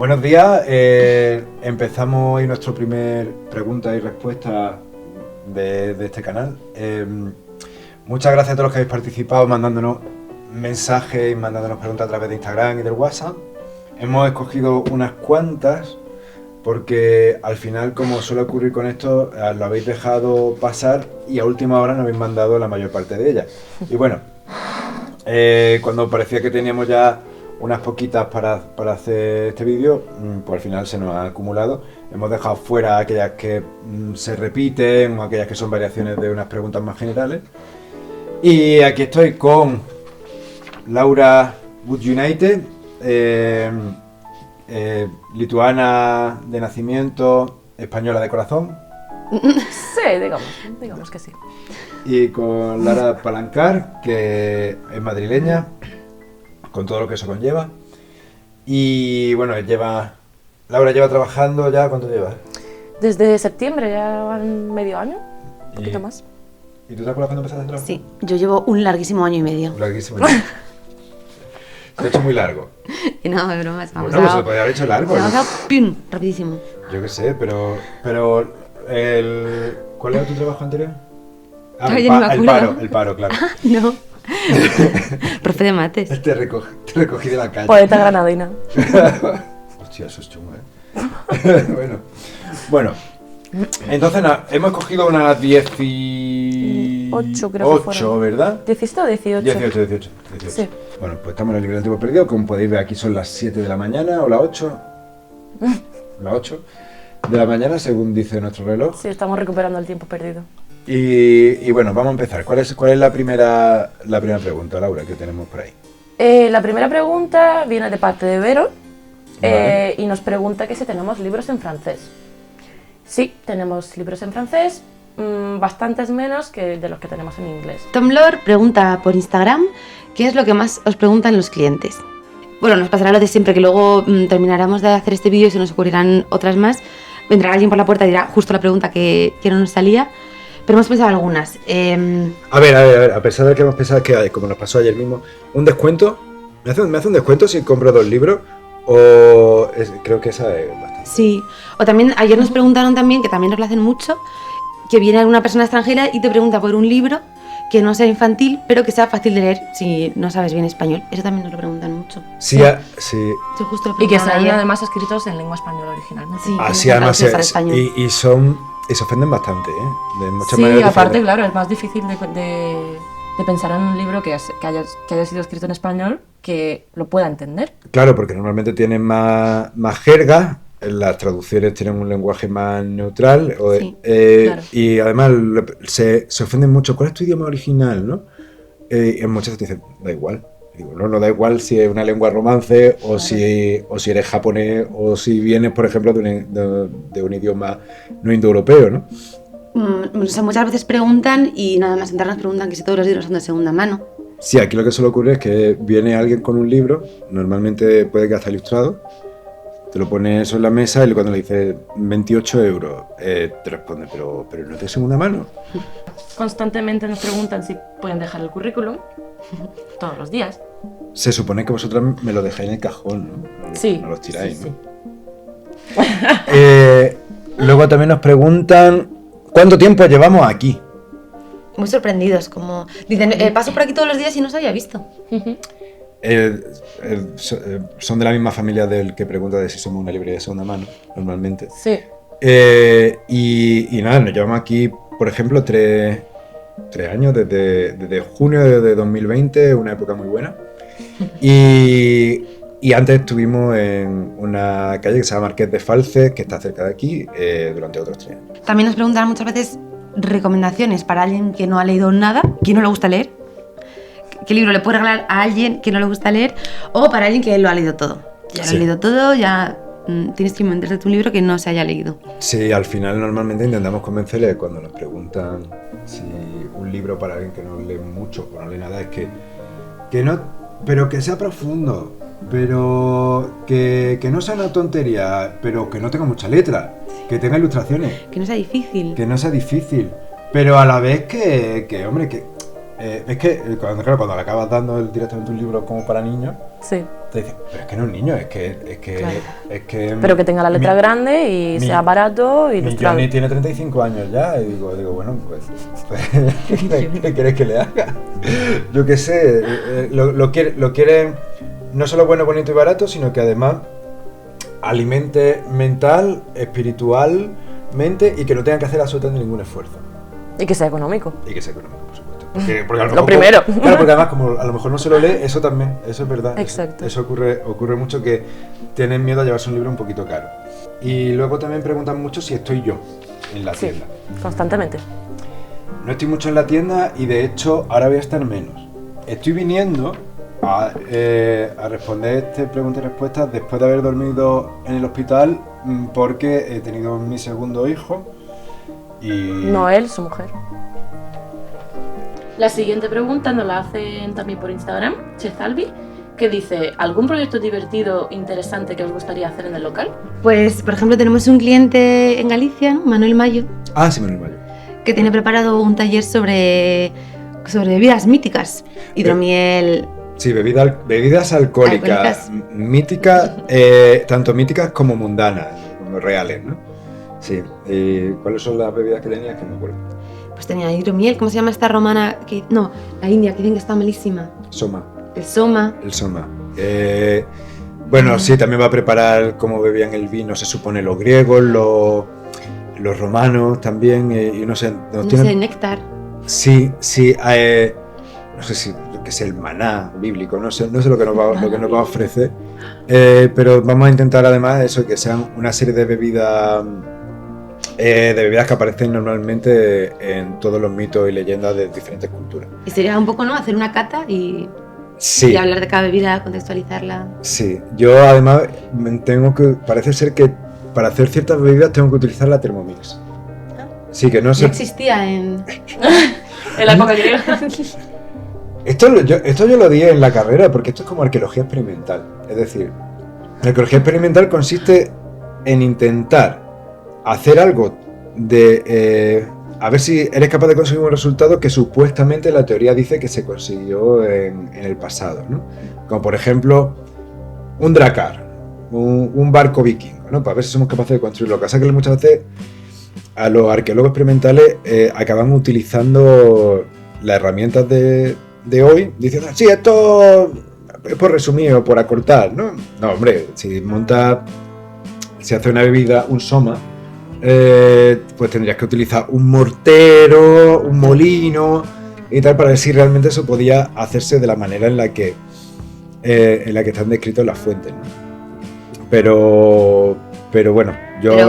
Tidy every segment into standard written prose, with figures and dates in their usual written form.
Buenos días, empezamos hoy nuestro primer pregunta y respuesta de este canal. Muchas gracias a todos los que habéis participado mandándonos mensajes y mandándonos preguntas a través de Instagram y del WhatsApp. Hemos escogido unas cuantas porque al final, como suele ocurrir con esto, lo habéis dejado pasar y a última hora nos habéis mandado la mayor parte de ellas. Y bueno, cuando parecía que teníamos ya unas poquitas para hacer este vídeo, pues al final se nos ha acumulado. Hemos dejado fuera aquellas que se repiten o aquellas que son variaciones de unas preguntas más generales. Y aquí estoy con Laura Wood United, lituana de nacimiento, española de corazón. Sí, digamos que sí. Y con Lara Palancar, que es madrileña, con todo lo que eso conlleva. Y bueno, Laura lleva trabajando ya, ¿cuánto lleva? Desde septiembre, ya van medio año, un poquito más. ¿Y tú te acuerdas cuando empezaste a trabajar? Sí, yo llevo un larguísimo año y medio. Larguísimo. Se ha hecho muy largo. No, es broma. Bueno, pues se podría haber hecho largo, Se ¿no? ha dado ¡pum! Rapidísimo. Yo qué sé, pero ¿cuál era tu trabajo anterior? Todavía no me acuerdo. El paro, claro. No. Profe de mates. Te recogí de la calle. Poeta granadina. Hostia, eso es chungo, Bueno. Entonces nada, hemos cogido unas 18, creo que fueron. ¿verdad? ¿17 o 18? 18. Sí. Bueno, pues estamos en el libro del tiempo perdido. Como podéis ver, aquí son las 7 de la mañana o las 8. Las 8 de la mañana, según dice nuestro reloj. Sí, estamos recuperando el tiempo perdido. Y bueno, vamos a empezar. ¿Cuál es la primera pregunta, Laura, que tenemos por ahí? La primera pregunta viene de parte de Vero. Vale. Y nos pregunta que si tenemos libros en francés. Sí, tenemos libros en francés, bastantes menos que de los que tenemos en inglés. Tom Lord pregunta por Instagram qué es lo que más os preguntan los clientes. Bueno, nos pasará lo de siempre, que luego terminaremos de hacer este vídeo y se nos ocurrirán otras más. Vendrá alguien por la puerta y dirá justo la pregunta que no nos salía. Pero hemos pensado algunas. A ver, a pesar de que hemos pensado que, como nos pasó ayer mismo, un descuento. ¿Me hace un descuento si compro 2 libros? Creo que esa es bastante. Sí. O también, ayer nos preguntaron también, que también nos lo hacen mucho, que viene alguna persona extranjera y te pregunta por un libro que no sea infantil, pero que sea fácil de leer si no sabes bien español. Eso también nos lo preguntan mucho. Sí. Sí, justo lo Y que preguntaron sean ayer. además escritos en lengua española originalmente. Sí. Así además traducidos al español. y se ofenden bastante, ¿eh? De muchas Sí, maneras aparte, diferentes. claro, es más difícil de pensar en un libro que haya sido escrito en español que lo pueda entender. Claro, porque normalmente tienen más jerga, las traducciones tienen un lenguaje más neutral, Sí, claro. y además se ofenden mucho. ¿Cuál es tu idioma original, no? Y muchas veces dicen, da igual. Y digo, no da igual si es una lengua romance o, Claro. si eres japonés o si vienes, por ejemplo, de un idioma no indoeuropeo, ¿no? O sea, muchas veces preguntan y nada más entrar nos preguntan que si todos los libros son de segunda mano. Sí, aquí lo que suele ocurrir es que viene alguien con un libro, normalmente puede que hasta ilustrado, te lo pone eso en la mesa y cuando le dices 28 euros, te responde, pero no es de segunda mano. Constantemente nos preguntan si pueden dejar el currículum, todos los días. Se supone que vosotras me lo dejáis en el cajón, ¿no? Sí. No los tiráis, Sí, ¿no? Luego también nos preguntan, ¿cuánto tiempo llevamos aquí? Muy sorprendidos, como dicen, paso por aquí todos los días y no os había visto. Son de la misma familia del que pregunta de si somos una librería de segunda mano, normalmente. Sí. Y nada, nos llevamos aquí, por ejemplo, 3 años, desde junio de 2020, una época muy buena. Y antes estuvimos en una calle que se llama Marqués de Falces, que está cerca de aquí, durante otros 3 años. También nos preguntan muchas veces recomendaciones para alguien que no ha leído nada, que no le gusta leer. ¿Qué libro le puede regalar a alguien que no le gusta leer? O para alguien que lo ha leído todo. Ya lo Sí. ha leído todo, ya tienes que inventarte un libro que no se haya leído. Sí, al final normalmente intentamos convencerles cuando nos preguntan si un libro para alguien que no lee mucho o no lee nada es que no, pero que sea profundo, pero que no sea una tontería, pero que no tenga mucha letra, que tenga ilustraciones, Que no sea difícil. que no sea difícil, pero a la vez que hombre, que es que cuando le acabas dando directamente un libro como para niños, Sí. te dicen, pero es que no es un niño, Claro. es que... Pero que tenga la letra grande y sea barato y Mi ilustrado. Johnny tiene 35 años ya, y digo bueno, pues ¿qué quieres que le haga? Yo qué sé, lo quieren no solo bueno, bonito y barato, sino que además alimente mental, espiritualmente y que no tenga que hacer absolutamente ningún esfuerzo. Y que sea económico. Y que sea económico, por supuesto. Porque a lo Lo mejor, primero. Claro, porque además como a lo mejor no se lo lee, eso también, eso es verdad. Exacto. Eso ocurre mucho, que tienen miedo a llevarse un libro un poquito caro. Y luego también preguntan mucho si estoy yo en la Sí, tienda. constantemente. No estoy mucho en la tienda y de hecho ahora voy a estar menos. Estoy viniendo a responder este preguntas y respuestas después de haber dormido en el hospital porque he tenido mi segundo hijo y... No él, su mujer. La siguiente pregunta nos la hacen también por Instagram, Chezalvi, que dice, ¿algún proyecto divertido, interesante que os gustaría hacer en el local? Pues, por ejemplo, tenemos un cliente en Galicia, ¿no? Manuel Mayo, Ah, sí, Manuel Mayo. que tiene preparado un taller sobre bebidas míticas, hidromiel. Sí, bebidas alcohólicas. Míticas, tanto míticas como mundanas, como reales, ¿no? Sí. ¿Cuáles son las bebidas que tenías? Que no me acuerdo. Pues tenía hidromiel, ¿cómo se llama esta romana? No, la india, que dicen que está malísima. Soma. El soma. El Soma. Bueno, sí, también va a preparar cómo bebían el vino, se supone, los griegos, los romanos también, y no sé... No sé, néctar. Sí, no sé si que es el maná bíblico, no sé lo que nos va a ofrecer, pero vamos a intentar además eso, que sean una serie de bebidas que aparecen normalmente en todos los mitos y leyendas de diferentes culturas. Y sería un poco, ¿no? Hacer una cata y hablar de cada bebida, contextualizarla. Sí, yo además parece ser que para hacer ciertas bebidas tengo que utilizar la Thermomix. Sí, que no sé. No existía en la época griega. Esto yo lo di en la carrera porque esto es como arqueología experimental. Es decir, la arqueología experimental consiste en intentar hacer algo a ver si eres capaz de conseguir un resultado que supuestamente la teoría dice que se consiguió en el pasado, ¿no? Como por ejemplo un dracar, un barco vikingo, ¿no? Para ver si somos capaces de construirlo. Lo que pasa es que muchas veces a los arqueólogos experimentales acaban utilizando las herramientas de hoy, diciendo, sí, esto es por resumir o por acortar, ¿no? No, hombre, si hace una bebida, un soma, pues tendrías que utilizar un mortero, un molino y tal, para ver si realmente eso podía hacerse de la manera en la que están descritos las fuentes, ¿no? Pero bueno, yo voy a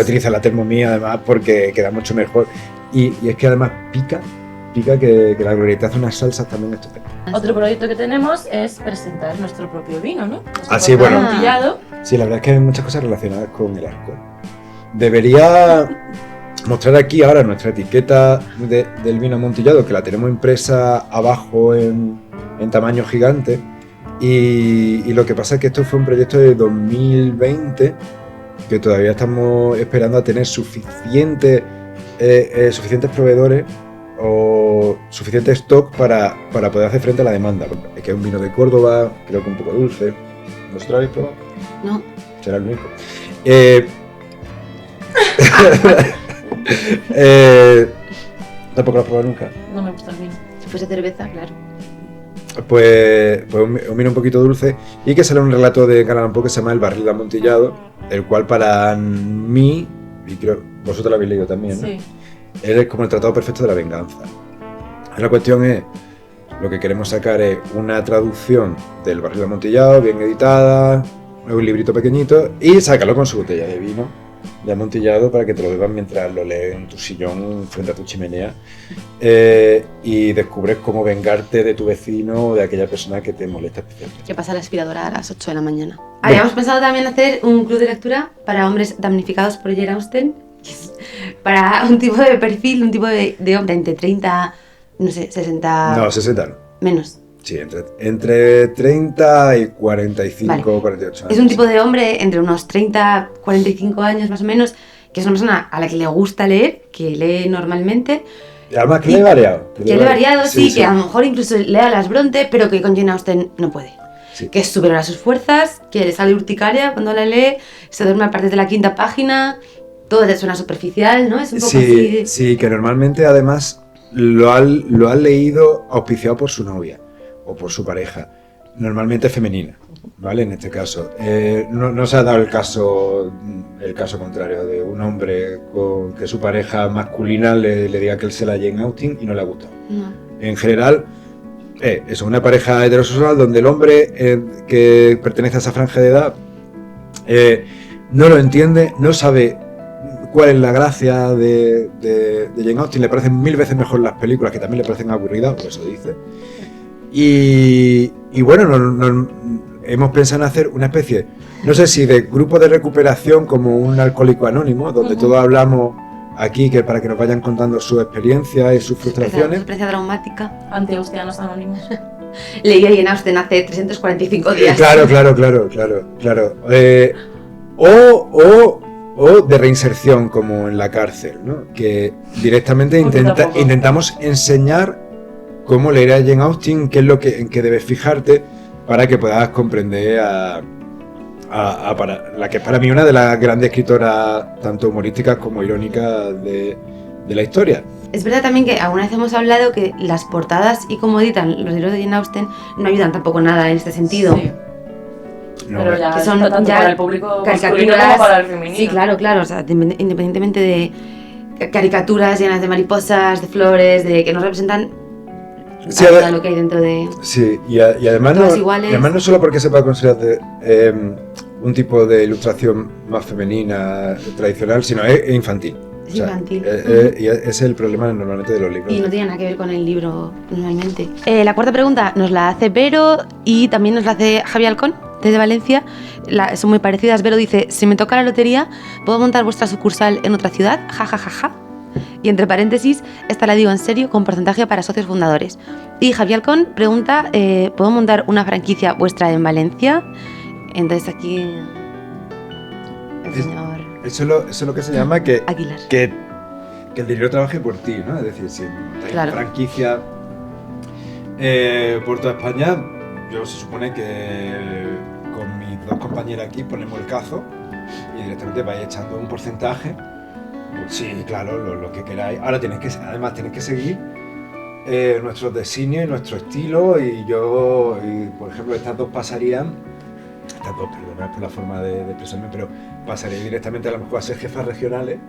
utilizar la Thermomix además porque queda mucho mejor y es que además pica que la glorieta hace unas salsas también estupendas. Otro proyecto que tenemos es presentar nuestro propio vino, ¿no? Sí, bueno. Amontillado. Sí, la verdad es que hay muchas cosas relacionadas con el alcohol. Debería mostrar aquí ahora nuestra etiqueta del vino amontillado, que la tenemos impresa abajo en tamaño gigante. Y lo que pasa es que esto fue un proyecto de 2020 que todavía estamos esperando a tener suficientes proveedores o suficiente stock para poder hacer frente a la demanda. Es que es un vino de Córdoba, creo que un poco dulce. ¿Vosotros habéis probado? No. Será el único. Tampoco lo he probado nunca. No me gusta el vino. Si fuese cerveza, claro. Pues un vino un poquito dulce y que sale un relato de Edgar Allan Poe que se llama El barril de amontillado, el cual para mí, y creo vosotros lo habéis leído también, ¿no? Sí. Es como el tratado perfecto de la venganza. La cuestión es, lo que queremos sacar es una traducción del barril de amontillado, bien editada, un librito pequeñito, y sacarlo con su botella de vino de amontillado para que te lo bebas mientras lo lees en tu sillón frente a tu chimenea, y descubres cómo vengarte de tu vecino o de aquella persona que te molesta especialmente. Que pasa la aspiradora a las 8 de la mañana. Habíamos pensado también hacer un club de lectura para hombres damnificados por Jane Austen, para un tipo de perfil, un tipo de hombre entre 30, no sé, 60... No, 60 no. Menos. Sí, entre 30 y 45, vale. 48 años. Es un tipo de hombre entre unos 30, 45 años más o menos, que es una persona a la que le gusta leer, que lee normalmente. Y además que lee variado. Que lee variado, sí, que a lo mejor incluso lea las Bronte, pero que con Jane Austen no puede. Sí. que es superior a sus fuerzas, que le sale urticaria cuando la lee, se duerme a partir de la 5ª página, todo le suena superficial, ¿no? Es un poco Sí, así... sí, que normalmente además lo han leído auspiciado por su novia o por su pareja, normalmente femenina, ¿vale? En este caso. No se ha dado el caso contrario de un hombre con que su pareja masculina le diga que él se la Jane Austen y no le ha gustado. No. En general, es una pareja heterosexual donde el hombre que pertenece a esa franja de edad no lo entiende, no sabe cuál es la gracia de Jane Austen, le parecen 1000 veces mejor las películas, que también le parecen aburridas, por eso dice. Y bueno, hemos pensado en hacer una especie, no sé si de grupo de recuperación como un alcohólico anónimo, donde todos hablamos aquí que para que nos vayan contando su experiencia y sus frustraciones. Experiencia traumática. Antiaustianos anónimos. Leí a Jane Austen hace 345 días. Claro. O de reinserción, como en la cárcel, ¿no? Que directamente intentamos enseñar cómo leer a Jane Austen, qué es en qué debes fijarte para que puedas comprender para la que es para mí una de las grandes escritoras, tanto humorísticas como irónicas de la historia. Es verdad también que alguna vez hemos hablado que las portadas y cómo editan los libros de Jane Austen no ayudan tampoco nada en este sentido. Sí. No, Pero ya que son tanto ya para el público masculino caricaturas, como para el femenino. Sí, claro, o sea, independientemente de caricaturas llenas de mariposas, de flores, de que nos representan Sí, lo que hay dentro de... Sí, y además, todas iguales. además no solo porque se pueda considerar un tipo de ilustración más femenina, tradicional, sino es infantil. Es infantil. Y ese es el problema normalmente de los libros. Y no tiene nada que ver con el libro normalmente. La 4ª pregunta nos la hace Vero y también nos la hace Javi Alcón, desde Valencia. Son muy parecidas. Vero dice: si me toca la lotería, ¿puedo montar vuestra sucursal en otra ciudad? Ja, ja, ja, ja. Y entre paréntesis, esta la digo en serio, con porcentaje para socios fundadores. Y Javi Alcón pregunta: ¿puedo montar una franquicia vuestra en Valencia? Entonces aquí el señor Eso es lo que se llama Aguilar. que el dinero trabaje por ti, ¿no? Es decir, si montáis Claro. franquicia por toda España, yo se supone que con mis 2 compañeras aquí ponemos el cazo y directamente vais echando un porcentaje. Sí, claro, lo que queráis. Ahora además tenéis que seguir nuestros designios y nuestro estilo, y por ejemplo, estas dos, perdonad por la forma de expresarme, pero pasaría directamente a lo mejor a ser jefas regionales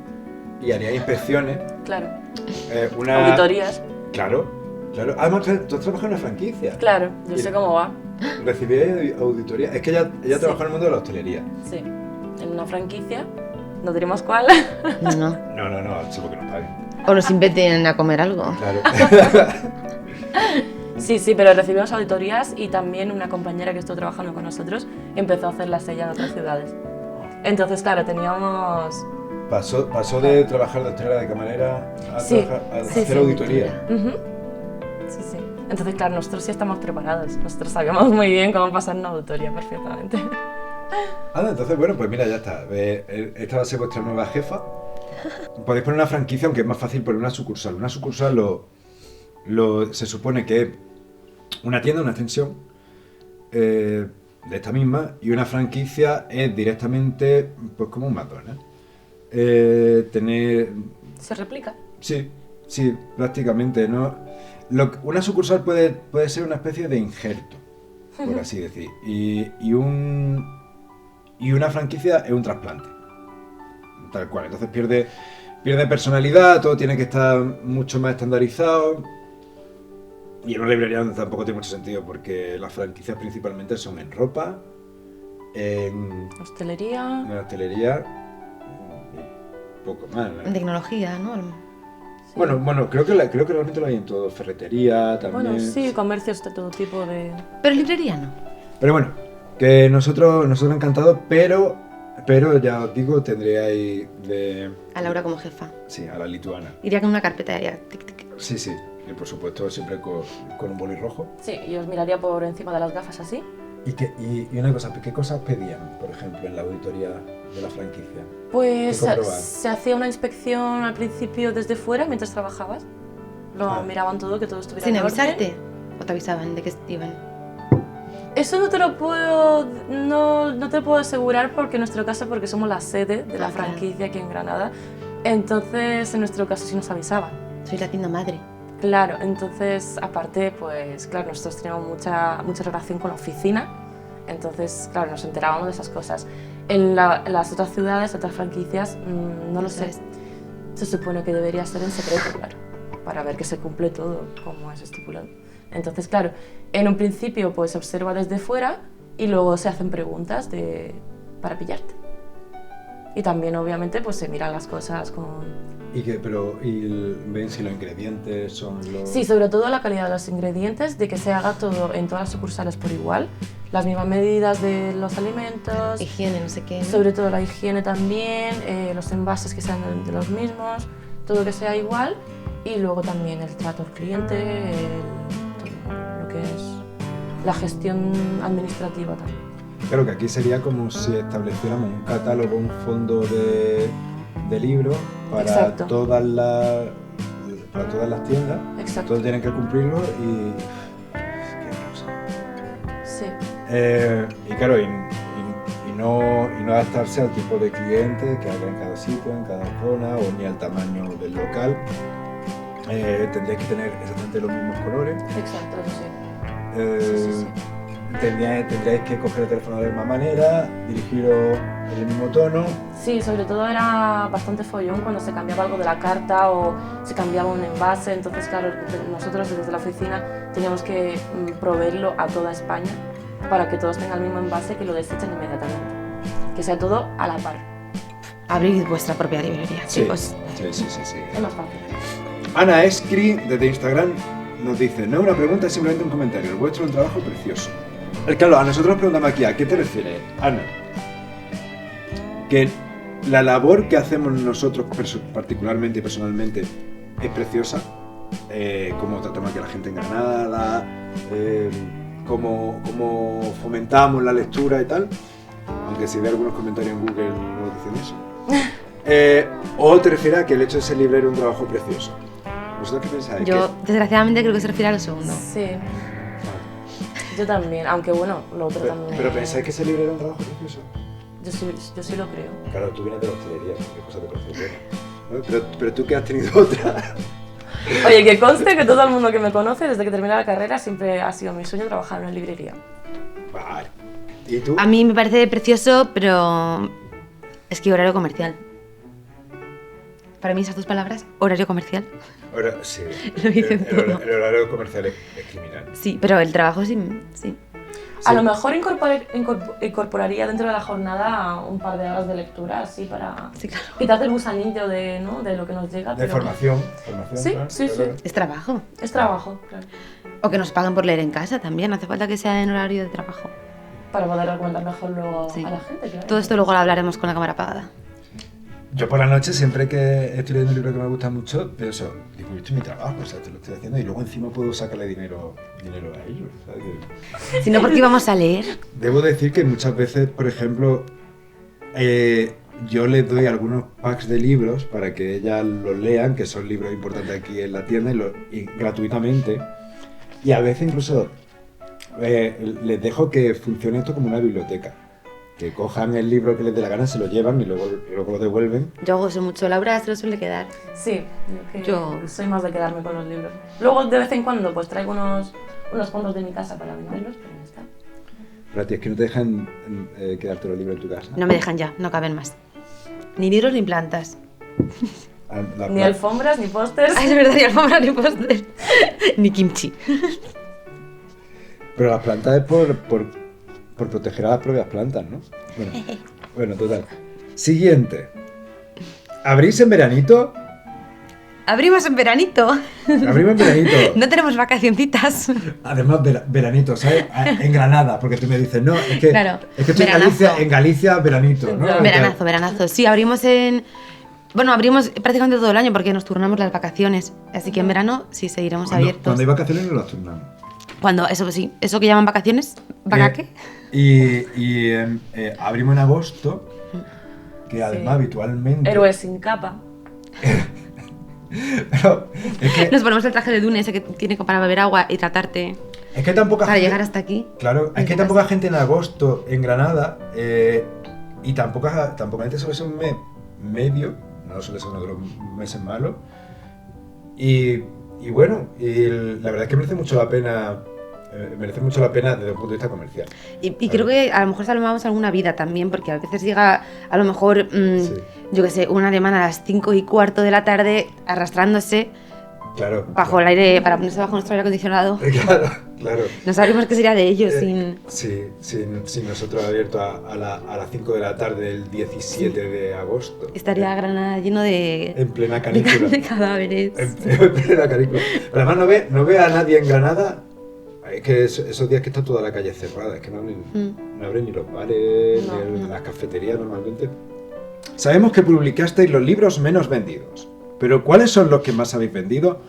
y haría inspecciones. Claro. Auditorías. Auditorías. Claro. Además, tú has trabajado en una franquicia. Claro, yo sé cómo va. Recibí auditoría. Es que ella Sí. trabajó en el mundo de la hostelería. Sí. En una franquicia, no diremos cuál. No. No, solo que nos paguen. O nos inventen a comer algo. Claro. Sí, pero recibimos auditorías y también una compañera que estuvo trabajando con nosotros empezó a hacerlas ella en otras ciudades. Entonces, claro, teníamos... Pasó de trabajar de hostelera, de camarera, a Sí, hacer auditoría. Ujú. Sí. Entonces, claro, nosotros sí estamos preparados. Nosotros sabíamos muy bien cómo pasar una auditoría perfectamente. Entonces, bueno, pues mira, ya está. Esta va a ser vuestra nueva jefa. Podéis poner una franquicia, aunque es más fácil poner una sucursal. Una sucursal se supone que es una tienda, una extensión de esta misma, y una franquicia es directamente pues como un McDonald's. ¿Se replica? Sí, prácticamente, ¿no? Una sucursal puede ser una especie de injerto, por así decir, y una franquicia es un trasplante, tal cual. Entonces pierde personalidad, todo tiene que estar mucho más estandarizado, y en una librería tampoco tiene mucho sentido, porque las franquicias principalmente son en ropa, en Hostelería... hostelería y poco más, ¿no? En tecnología, ¿no? Sí. Bueno, creo que realmente lo hay en todo, ferretería también. Bueno, sí, comercios de todo tipo de... Pero librería no. Pero bueno, que nosotros encantados, pero ya os digo, tendríais A Laura como jefa. Sí, a la lituana. Iría con una carpeta de tic, tic. Sí, y por supuesto siempre con un boli rojo. Sí, y os miraría por encima de las gafas así. Y una cosa, ¿qué cosas pedían, por ejemplo, en la auditoría de la franquicia? Pues ¿Qué comprobaban? se hacía una inspección al principio desde fuera mientras trabajabas. Lo miraban todo, que todo estuviera ¿Sin en orden. avisarte? ¿O te avisaban de que iban? Eso no te lo puedo, no te lo puedo asegurar porque en nuestro caso, porque somos la sede de la franquicia aquí en Granada, entonces en nuestro caso sí nos avisaban. Soy la tienda madre. Claro, entonces aparte, pues claro, nosotros teníamos mucha relación con la oficina, entonces claro, nos enterábamos de esas cosas. En las otras ciudades, otras franquicias, no lo sé. Se supone que debería ser en secreto, claro, para ver que se cumple todo como es estipulado. Entonces, claro, en un principio pues se observa desde fuera y luego se hacen preguntas para pillarte. Y también, obviamente, pues se miran las cosas con... ¿Y ven si los ingredientes son los...? Sí, sobre todo la calidad de los ingredientes, de que se haga todo en todas las sucursales por igual, las mismas medidas de los alimentos... Higiene, no sé qué, ¿no? Sobre todo la higiene también, los envases que sean de los mismos, todo que sea igual, y luego también el trato al cliente, todo lo que es la gestión administrativa también. Claro que aquí sería como si estableciéramos un catálogo, un fondo de libros para todas las tiendas. Exacto. Todos tienen que cumplirlo y... Sí. Y claro, y no adaptarse al tipo de cliente que haya en cada sitio, en cada zona, o ni al tamaño del local. Tendréis que tener exactamente los mismos colores. Exacto, eso sí. Sí. Tendríais que coger el teléfono de la misma manera, dirigiros en el mismo tono. Sí, sobre todo era bastante follón cuando se cambiaba algo de la carta o se cambiaba un envase, entonces claro, nosotros desde la oficina teníamos que proveerlo a toda España para que todos tengan el mismo envase, que lo desechen inmediatamente, que sea todo a la par. Abrid vuestra propia librería, Sí, chicos. sí. Es más fácil. Ana Escri, desde Instagram, nos dice: no es una pregunta, es simplemente un comentario. El vuestro es un trabajo precioso. Claro, a nosotros nos preguntamos aquí, ¿a qué te refieres, Ana? Que la labor que hacemos nosotros particularmente y personalmente es preciosa, cómo tratamos aquí a la gente en Granada, cómo fomentamos la lectura y tal, aunque si ve algunos comentarios en Google no dicen eso. ¿O te refieres a que el hecho de ser librero es un trabajo precioso? ¿Vosotros qué pensáis? Yo, desgraciadamente, creo que se refiere a lo segundo. Sí. Yo también, aunque bueno, lo otro también... ¿Pero pensáis que ser librero es un trabajo precioso? Yo sí lo creo. Claro, tú vienes de la hostelería, qué cosa te parece buena, ¿no? Pero tú que has tenido otra... Oye, que conste que todo el mundo que me conoce, desde que terminé la carrera, siempre ha sido mi sueño trabajar en una librería. Vale. ¿Y tú? A mí me parece precioso, pero es que horario comercial. Para mí esas dos palabras, horario comercial. Ahora, sí. Lo dicen todo. El horario comercial es criminal. Sí, pero el trabajo sí. A lo mejor incorporaría dentro de la jornada un par de horas de lectura, así para Sí, claro. quitarte el gusanillo de lo que nos llega. De formación. Sí, claro, sí. Es trabajo. Es trabajo, claro. O que nos paguen por leer en casa también, no hace falta que sea en horario de trabajo. Para poder argumentar mejor luego Sí. a la gente, claro. Todo esto luego lo hablaremos con la cámara apagada. Yo por la noche, siempre que estoy leyendo un libro que me gusta mucho, pienso, digo, esto es mi trabajo, o sea, te lo estoy haciendo y luego encima puedo sacarle dinero a ellos, ¿sabes? Si no, ¿por qué íbamos a leer? Debo decir que muchas veces, por ejemplo, yo les doy algunos packs de libros para que ellas los lean, que son libros importantes aquí en la tienda, y gratuitamente. Y a veces incluso les dejo que funcione esto como una biblioteca. Que cojan el libro que les dé la gana, se lo llevan y luego lo devuelven. Yo hago eso mucho, Laura se lo suele quedar. Sí, Yo- soy más de quedarme con los libros. Luego, de vez en cuando, pues traigo unos cuantos de mi casa para venderlos, pero ya está. Pero a ti es que no te dejan quedarte los libros en tu casa. No me dejan ya, no caben más. Ni libros ni plantas. Ni alfombras, ni pósters. Ah, es verdad, ni alfombra ni póster. Ni kimchi. Pero las plantas es por proteger a las propias plantas, ¿no? Bueno, total. Siguiente. ¿Abrís en veranito? Abrimos en veranito. Abrimos en veranito. No tenemos vacacioncitas. Además, veranito, ¿sabes? En Granada, porque tú me dices, no, es que, Claro, es que estoy veranazo. en Galicia, veranito, ¿no? Veranazo. Sí, abrimos abrimos prácticamente todo el año porque nos turnamos las vacaciones. Así que en verano sí seguiremos abiertos. Cuando hay vacaciones no las turnamos. Cuando, eso sí, eso que llaman vacaciones, ¿vacaque? Y abrimos en agosto, que además habitualmente... Héroes sin capa. Pero es que... Nos ponemos el traje de Dune ese que tiene para beber agua y tratarte. Es que tan poca para gente, llegar hasta aquí. claro, es que hay tan poca gente en agosto en Granada y tan poca gente suele ser un mes medio, no suele ser uno de los meses malos. Y bueno, la verdad es que merece mucho la pena desde un punto de vista comercial. Y creo que a lo mejor salvamos alguna vida también, porque a veces llega a lo mejor, Sí. yo qué sé, un alemán a las 5:15 de la tarde arrastrándose Claro. bajo el aire, para ponerse bajo nuestro aire acondicionado. Claro. No sabemos qué sería de ellos sin... Sí, sin nosotros abierto a las 5 de la tarde del 17 de agosto. Estaría Granada lleno de... En plena canícula. de cadáveres. En plena canícula. Pero además no ve a nadie en Granada. Es que esos días que está toda la calle cerrada, es que no abren ni los bares, ni las cafeterías normalmente. Sabemos que publicasteis los libros menos vendidos, pero ¿cuáles son los que más habéis vendido?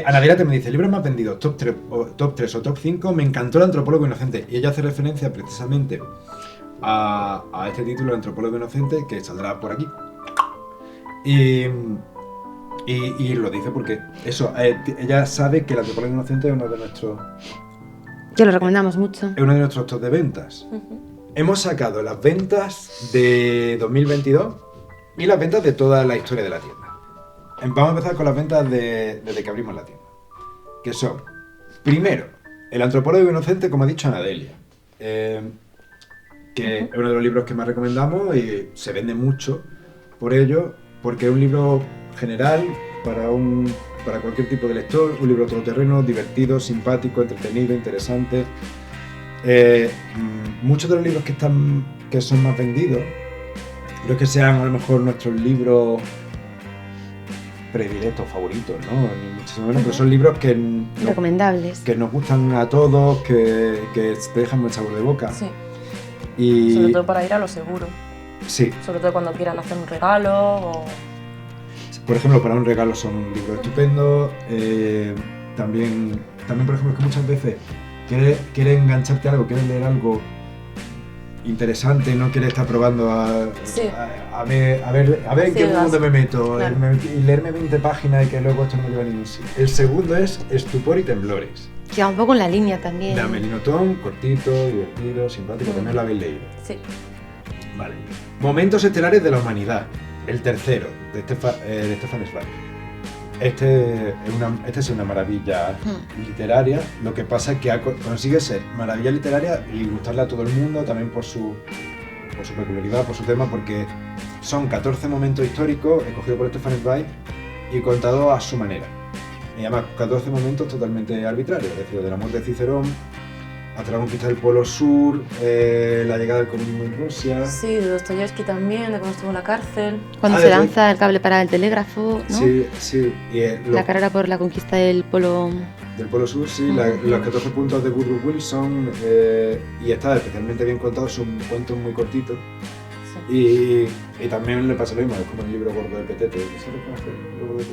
Anadira te me dice, libros más vendidos, top 3 o top 5, me encantó El antropólogo inocente. Y ella hace referencia precisamente a este título, El antropólogo inocente, que saldrá por aquí. Y lo dice porque eso, ella sabe que El antropólogo inocente es uno de nuestros... Que lo recomendamos mucho. Es uno de nuestros top de ventas. Hemos sacado las ventas de 2022 y las ventas de toda la historia de la tienda. Vamos a empezar con las ventas desde que abrimos la tienda. Que son, primero, El antropólogo inocente, como ha dicho Anadelia. Que es uno de los libros que más recomendamos y se vende mucho por ello, porque es un libro general para cualquier tipo de lector, un libro todoterreno, divertido, simpático, entretenido, interesante. Muchos de los libros que son más vendidos, no es que sean a lo mejor nuestros libros predilectos, favoritos, ¿no? Ni muchísimo menos, pero son libros Recomendables. que nos gustan a todos, que te dejan buen sabor de boca. Sí. Y Sobre todo para ir a lo seguro. sí, Sobre todo cuando quieran hacer un regalo o... por ejemplo, para un regalo son un libro estupendo. También, por ejemplo, es que muchas veces quieres engancharte a algo, quieres leer algo interesante, no quieres estar probando a ver en qué mundo me meto, claro. Y leerme 20 páginas y que luego esto no me lleva a ningún sitio. El segundo es Estupor y temblores, Que va un poco en la línea también. de Amélie Nothomb, cortito, divertido, simpático, también lo habéis leído. Sí. Vale. Momentos estelares de la humanidad, el tercero, de Stefan Zweig. Este es una maravilla literaria, lo que pasa es que consigue ser maravilla literaria y gustarle a todo el mundo, también por su peculiaridad, por su tema, porque son 14 momentos históricos escogidos por Stefan Zweig y contados a su manera. Y además 14 momentos totalmente arbitrarios, es decir, de la muerte de Cicerón hasta la conquista del Polo Sur, la llegada del comunismo en Rusia. Sí, de Dostoyevsky también, de cuando estuvo en la cárcel. Cuando se lanza el cable para el telégrafo, ¿no? Sí. Y, la carrera por la conquista del Polo... Del Polo Sur, sí, los 14 puntos de Woodrow Wilson, y está especialmente bien contado, son cuentos muy cortitos. Sí. Y también le pasa lo mismo, es como el libro gordo de Petete. ¿Sabes cómo es el libro gordo de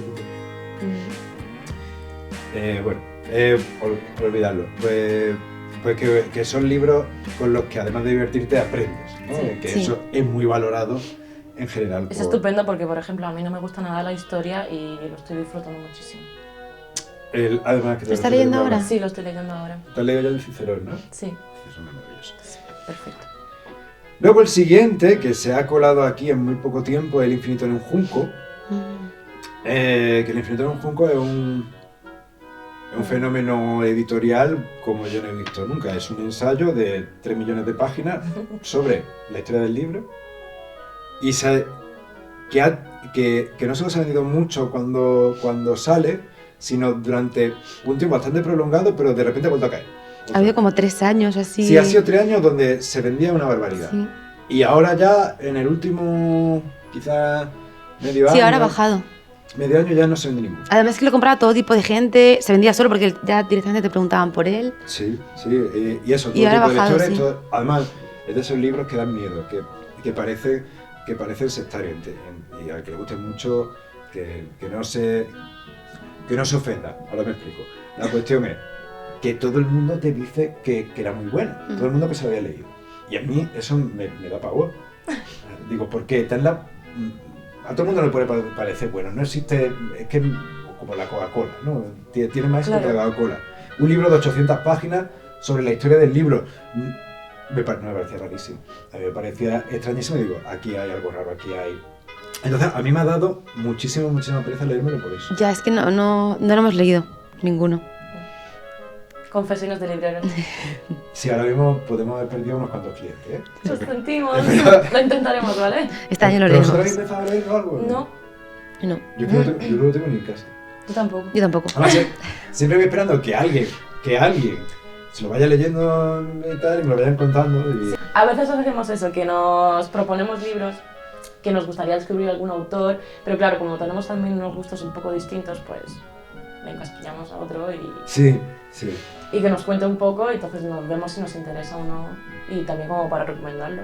Petete? Bueno, por olvidarlo. Pues que son libros con los que además de divertirte aprendes, ¿no? Sí, que sí. eso es muy valorado en general. Es estupendo porque, por ejemplo, a mí no me gusta nada la historia y lo estoy disfrutando muchísimo. Además que ¿Lo está leyendo ahora? Sí, lo estoy leyendo ahora. Te has leído ya el Cicerón, ¿no? Sí, Eso es maravilloso. perfecto. Luego el siguiente, que se ha colado aquí en muy poco tiempo, es El infinito en un junco. Que El infinito en un junco es un fenómeno editorial como yo no he visto nunca. Es un ensayo de 3 millones de páginas sobre la historia del libro y que no solo se ha vendido mucho cuando sale, sino durante un tiempo bastante prolongado, pero de repente ha vuelto a caer. Ha habido como 3 años así. Sí, ha sido 3 años donde se vendía una barbaridad. Sí, Y ahora ya, en el último, quizás medio año... sí, ahora ha bajado. Medio año ya no se vende ninguno. Además que lo compraba todo tipo de gente, se vendía solo porque ya directamente te preguntaban por él. Sí, y eso, todo Y ahora tipo de ha bajado, lectores, sí. además es de esos libros que dan miedo, que parece el sectario, y al que le guste mucho, que no se ofenda. Ahora me explico. La cuestión es que todo el mundo te dice que era muy bueno, todo el mundo que se lo había leído. Y a mí eso me da pavor. Digo, ¿por qué? A todo el mundo le puede parecer bueno, no existe, es que como la Coca-Cola, ¿no? Tiene más éxito que la Coca-Cola. un libro de 800 páginas sobre la historia del libro. No me parecía rarísimo. A mí me parecía extrañísimo y digo, aquí hay algo raro, aquí hay... Entonces, a mí me ha dado muchísima pereza leérmelo por eso. Ya, es que no lo hemos leído, ninguno. Confesiones de libreros. Sí, ahora mismo podemos haber perdido unos cuantos clientes, ¿eh? Lo sentimos, lo intentaremos, ¿vale? Este año lo ¿Pero leemos. vosotros habéis empezado a leer algo? No, No, Yo no lo tengo ni en casa. tú tampoco. yo tampoco. Además, siempre voy esperando que alguien se lo vaya leyendo y tal, y me lo vayan contando. Y... A veces hacemos eso, que nos proponemos libros que nos gustaría descubrir algún autor, pero claro, como tenemos también unos gustos un poco distintos, pues le encasquillamos a otro Sí. y que nos cuente un poco, y entonces nos vemos si nos interesa o no, y también como para recomendarlo.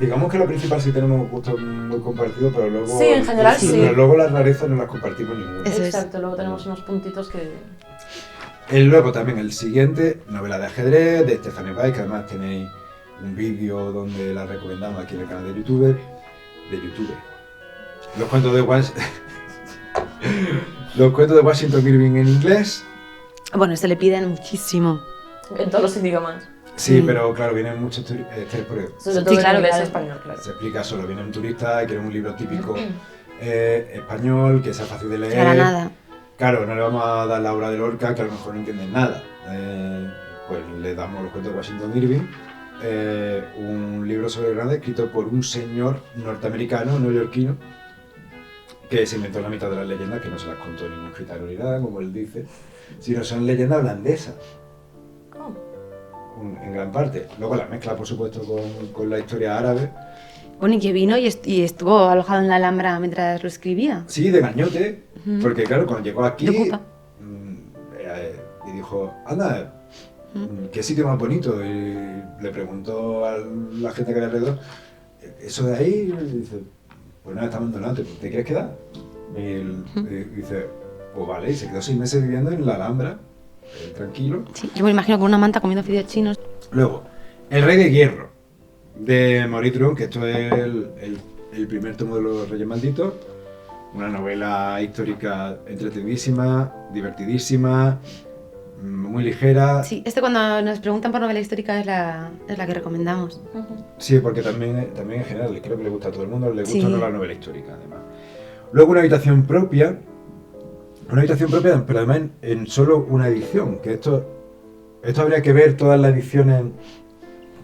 Digamos que lo principal sí tenemos gustos muy compartidos, pero luego... Sí, en general sí. Pero luego las rarezas no las compartimos ninguno. Eso es. Exacto, luego tenemos unos puntitos que... Luego también el siguiente, novela de ajedrez, de Stephanie Weiss, que además tenéis un vídeo donde la recomendamos aquí en el canal de YouTube. Los cuentos de Los cuentos de Washington Irving en inglés. Bueno, se le piden muchísimo. En todos los idiomas. Sí, Sí. pero claro, vienen muchos turistas. Sobre todo claro, en inglés y claro. español, claro. Se explica solo, viene un turista, quiere un libro típico español, que sea fácil de leer. Granada. Claro, no le vamos a dar la obra de Lorca, que a lo mejor no entienden nada. Pues le damos los cuentos de Washington Irving, un libro sobre Granada escrito por un señor norteamericano, neoyorquino, que se inventó la mitad de las leyendas, que no se las contó ningún gitano ni nada, como él dice, sino son leyendas holandesas, Oh. en gran parte. Luego la mezcla, por supuesto, con la historia árabe. Bueno, y que vino y estuvo alojado en la Alhambra mientras lo escribía. Sí, de gañote, Ujú. porque claro, cuando llegó aquí De puta. y dijo, anda, qué sitio más bonito, y le preguntó a la gente que había alrededor, eso de ahí, y dice, pues nada, está abandonado, ¿te quieres quedar? Y dice, pues vale, y se quedó 6 meses viviendo en la Alhambra, tranquilo. Sí, yo me imagino con una manta comiendo fideos chinos. Luego, El Rey de Hierro, de Maurice Druon, que esto es el primer tomo de los Reyes Malditos, una novela histórica entretenidísima, divertidísima, muy ligera. Sí, cuando nos preguntan por novela histórica es la que recomendamos. Sí, porque también en general creo que le gusta a todo el mundo, le gusta Sí. o no la novela histórica, además. Luego una habitación propia, pero además en solo una edición, que esto habría que ver todas las ediciones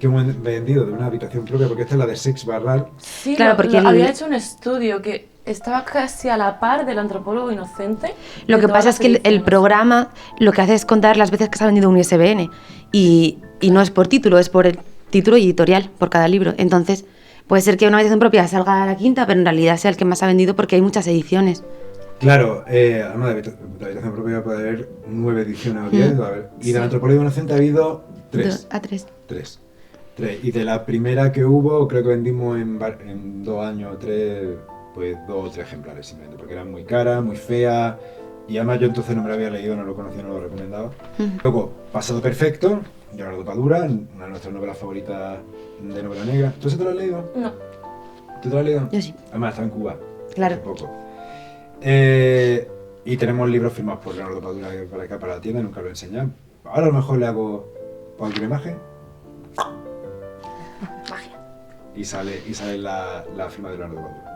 que hemos vendido de una habitación propia, porque esta es la de Seix Barral. Sí, Claro, porque había hecho un estudio que estaba casi a la par del Antropólogo Inocente. Lo de que todas pasa las es que el ediciones. programa lo que hace es contar las veces que se ha vendido un ISBN y no es por título, es por el título y editorial por cada libro. Entonces puede ser que una habitación propia salga a la quinta, pero en realidad sea el que más ha vendido porque hay muchas ediciones. Claro, además de la habitación propia puede haber 9 ediciones o 10, y del Antropólogo Inocente ha habido 3. A tres. 3. Y de la primera que hubo, creo que vendimos en 2 años o 3, pues 2 o 3 ejemplares simplemente, porque eran muy caras, muy feas, y además yo entonces no me lo había leído, no lo conocía, no lo recomendaba. Luego, Pasado Perfecto, de Leonardo Padura, una de nuestras novelas favoritas de novela negra. ¿Tú se te lo has leído? No. ¿Tú te lo has leído? Yo sí. Además está en Cuba. Claro. Hace poco. Y tenemos libros firmados por Leonardo Padura para acá, para la tienda, nunca lo he enseñado. Ahora a lo mejor le hago alguna imagen. Magia. Y sale la firma de Leonardo Padura.